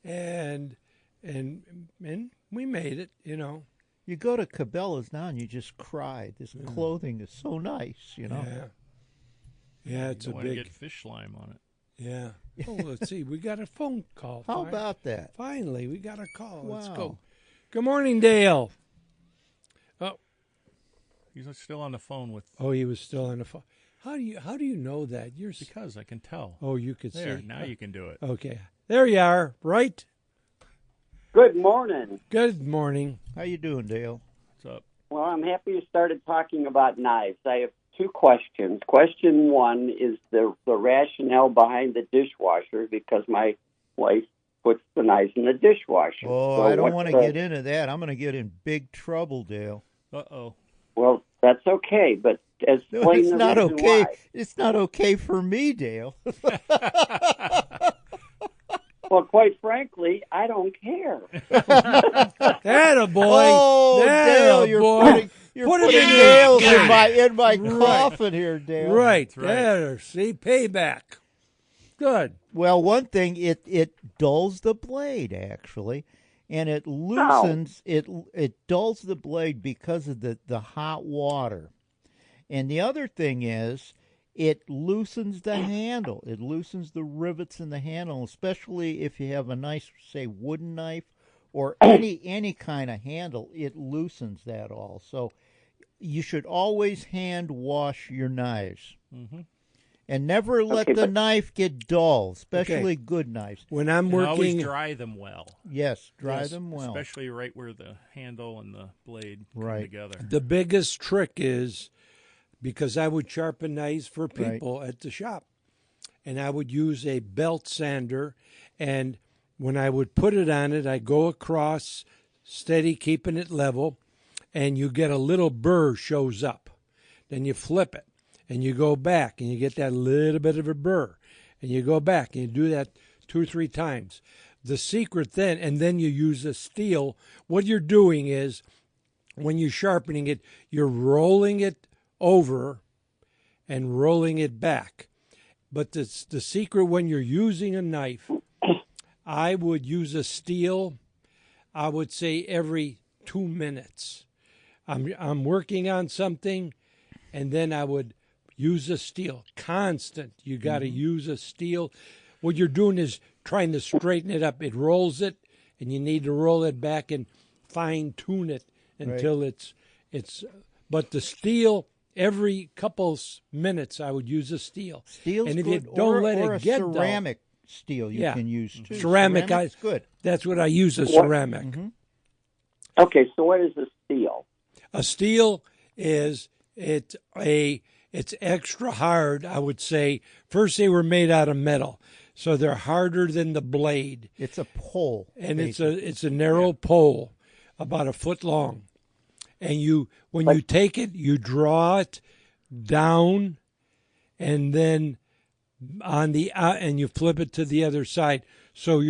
Speaker 2: And we made it,
Speaker 3: You go to Cabela's now and you just cry. This clothing is so nice,
Speaker 2: Yeah. Yeah, it's
Speaker 4: you
Speaker 2: a
Speaker 4: want to
Speaker 2: big.
Speaker 4: get fish slime on it.
Speaker 2: Yeah. Oh, let's see. We got a phone call.
Speaker 3: How about that?
Speaker 2: Finally, we got a call.
Speaker 3: Wow.
Speaker 2: Let's go. Good morning, Dale. Oh,
Speaker 4: He's still on the phone with.
Speaker 2: oh, he was still on the phone. How do you know that?
Speaker 4: Because I can tell.
Speaker 2: Oh, you could
Speaker 4: There,
Speaker 2: see.
Speaker 4: now you can do it.
Speaker 2: Okay. There you are. Right.
Speaker 8: Good morning.
Speaker 2: Good morning.
Speaker 3: How you doing, Dale?
Speaker 4: What's up?
Speaker 8: Well, I'm happy you started talking about knives. I have two questions. Question one is the rationale behind the dishwasher, because my wife puts the knives in the dishwasher.
Speaker 3: Oh,
Speaker 8: So
Speaker 3: I don't
Speaker 8: what's
Speaker 3: want to get into that. I'm going to get in big trouble, Dale.
Speaker 4: Uh-oh.
Speaker 8: Well, that's okay, but explain
Speaker 3: It's
Speaker 8: the
Speaker 3: not
Speaker 8: reason
Speaker 3: okay.
Speaker 8: why.
Speaker 3: It's not okay for me, Dale.
Speaker 8: Well, quite frankly, I don't care.
Speaker 2: Atta boy.
Speaker 3: Oh, Dale, you're
Speaker 2: boy.
Speaker 3: you're
Speaker 2: Put it
Speaker 3: putting
Speaker 2: in
Speaker 3: nails
Speaker 2: your
Speaker 3: in my coffin here, Dale.
Speaker 2: Right.
Speaker 4: right.
Speaker 2: There. See, payback. Good.
Speaker 3: Well, one thing, it dulls the blade actually, and it loosens it dulls the blade because of the hot water. And the other thing is it loosens the handle. It loosens the rivets in the handle, especially if you have a nice, say, wooden knife or any kind of handle. It loosens that all. So you should always hand wash your knives.
Speaker 4: Mm-hmm.
Speaker 3: And never let the knife get dull, especially good knives.
Speaker 2: When I'm
Speaker 4: And
Speaker 2: working,
Speaker 4: always dry them well.
Speaker 3: Yes, dry them well.
Speaker 4: Especially right where the handle and the blade come
Speaker 3: Right.
Speaker 4: together.
Speaker 2: the biggest trick is because I would sharpen knives for people at the shop, and I would use a belt sander, and when I would put it on it, I go across steady, keeping it level, and you get a little burr shows up. Then you flip it, and you go back, and you get that little bit of a burr, and you go back, and you do that 2 or 3 times. The secret then, and then you use a steel. What you're doing is, when you're sharpening it, you're rolling it over and rolling it back. But the secret when you're using a knife, I would use a steel, I would say every 2 minutes. I'm working on something, and then I would use a steel. Constant. You got to use a steel. What you're doing is trying to straighten it up. It rolls it, and you need to roll it back and fine tune it until it's. But the steel, every couple minutes, I would use a steel.
Speaker 3: Steel's
Speaker 2: and if
Speaker 3: good,
Speaker 2: you don't let
Speaker 3: or
Speaker 2: it get
Speaker 3: ceramic steel you can use too.
Speaker 2: Ceramic,
Speaker 3: Ceramic's good.
Speaker 2: That's what I use, a ceramic.
Speaker 3: Mm-hmm.
Speaker 8: Okay, so what is a steel?
Speaker 2: A steel is it's extra hard. I would say first they were made out of metal, so they're harder than the blade.
Speaker 3: It's a pole,
Speaker 2: and it's a narrow pole, about a foot long. And when you take it, you draw it down, and then on the and you flip it to the other side. So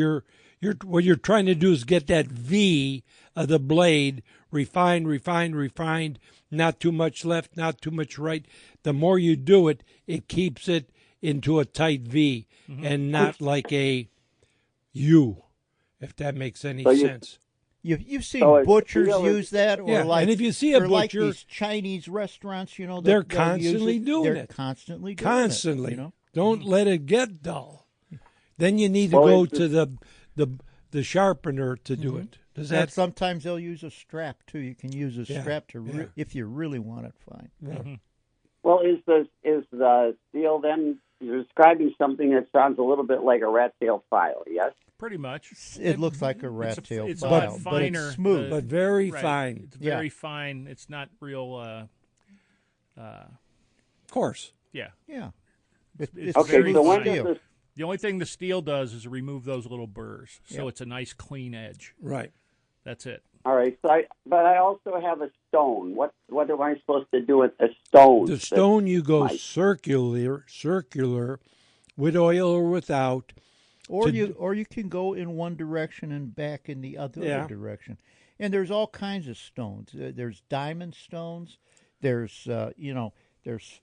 Speaker 2: what you're trying to do is get that V of the blade refined, not too much left, not too much right. The more you do it, it keeps it into a tight V and not like a U, if that makes any sense.
Speaker 3: You've seen butchers use that, or
Speaker 2: and if you see a butcher,
Speaker 3: like these Chinese restaurants,
Speaker 2: they're constantly doing it.
Speaker 3: Constantly.
Speaker 2: Don't let it get dull. Then you need to go to the sharpener to do it. Does that?
Speaker 3: Sometimes they'll use a strap too. You can use a strap to if you really want it fine.
Speaker 2: Yeah.
Speaker 8: Well, is the steel then? You're describing something that sounds a little bit like a rat tail file, yes?
Speaker 4: Pretty much.
Speaker 3: It looks like a rat tail
Speaker 4: it's
Speaker 3: file,
Speaker 4: a lot finer,
Speaker 3: but it's smooth.
Speaker 2: But very fine.
Speaker 4: It's very fine. It's not real...
Speaker 2: of course.
Speaker 4: Yeah.
Speaker 3: Yeah.
Speaker 4: It's
Speaker 8: okay,
Speaker 4: very
Speaker 8: so when
Speaker 4: fine.
Speaker 8: does this...
Speaker 4: The only thing the steel does is remove those little burrs, so it's a nice clean edge.
Speaker 2: Right.
Speaker 4: That's it.
Speaker 8: All right, but I also have a stone. What am I supposed to do with a stone?
Speaker 2: The stone, you go circular with oil or without.
Speaker 3: Or you can go in one direction and back in the other direction. And there's all kinds of stones. There's diamond stones. There's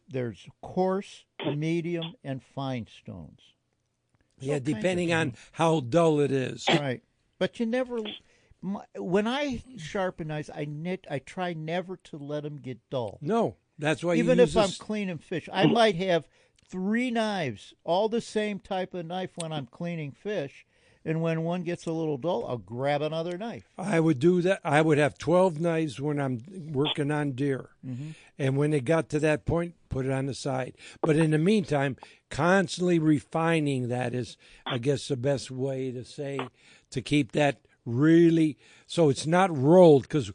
Speaker 3: there's coarse, medium, and fine stones.
Speaker 2: Depending on how dull it is.
Speaker 3: Right. But you never. When I sharpen knives, I try never to let them get dull.
Speaker 2: No, that's why.
Speaker 3: Even if I'm cleaning fish, I might have 3 knives, all the same type of knife when I'm cleaning fish, and when one gets a little dull, I'll grab another knife.
Speaker 2: I would do that. I would have 12 knives when I'm working on deer, and when it got to that point, put it on the side. But in the meantime, constantly refining that is, I guess, the best way to say to keep that really so it's not rolled. Because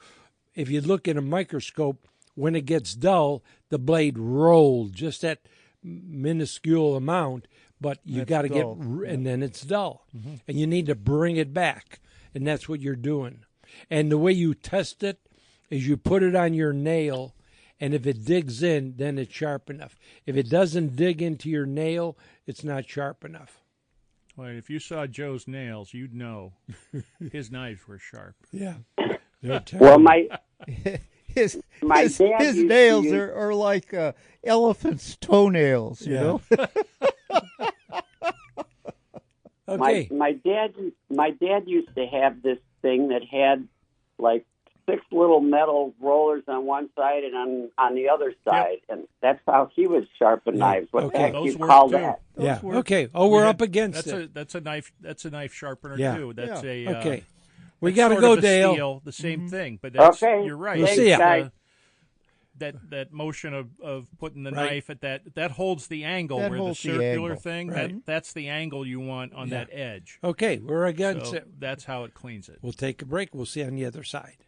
Speaker 2: if you look in a microscope, when it gets dull, the blade rolled just that minuscule amount, but you got to get, and then it's dull, and you need to bring it back, and that's what you're doing. And the way you test it is you put it on your nail, and if it digs in, then it's sharp enough. If it doesn't dig into your nail, it's not sharp enough.
Speaker 4: Well, if you saw Joe's nails, you'd know his knives were sharp.
Speaker 2: Yeah.
Speaker 8: Well,
Speaker 3: his nails are like elephant's toenails, you know.
Speaker 2: Okay.
Speaker 8: My dad used to have this thing that had like 6 little metal rollers on one side and on the other side, and that's how he would sharpen knives. What the heck do you call that?
Speaker 2: Yeah. Okay. Oh, we're up against it.
Speaker 4: That's a knife sharpener too. That's
Speaker 2: okay. We got to go, Dale.
Speaker 4: Steel, the same thing, but that's, you're right.
Speaker 2: We'll see ya.
Speaker 4: That motion of putting the knife at that holds the angle where the circular thing that's the angle you want on that edge.
Speaker 2: Okay, we're against it.
Speaker 4: That's how it cleans it.
Speaker 2: We'll take a break. We'll see you on the other side.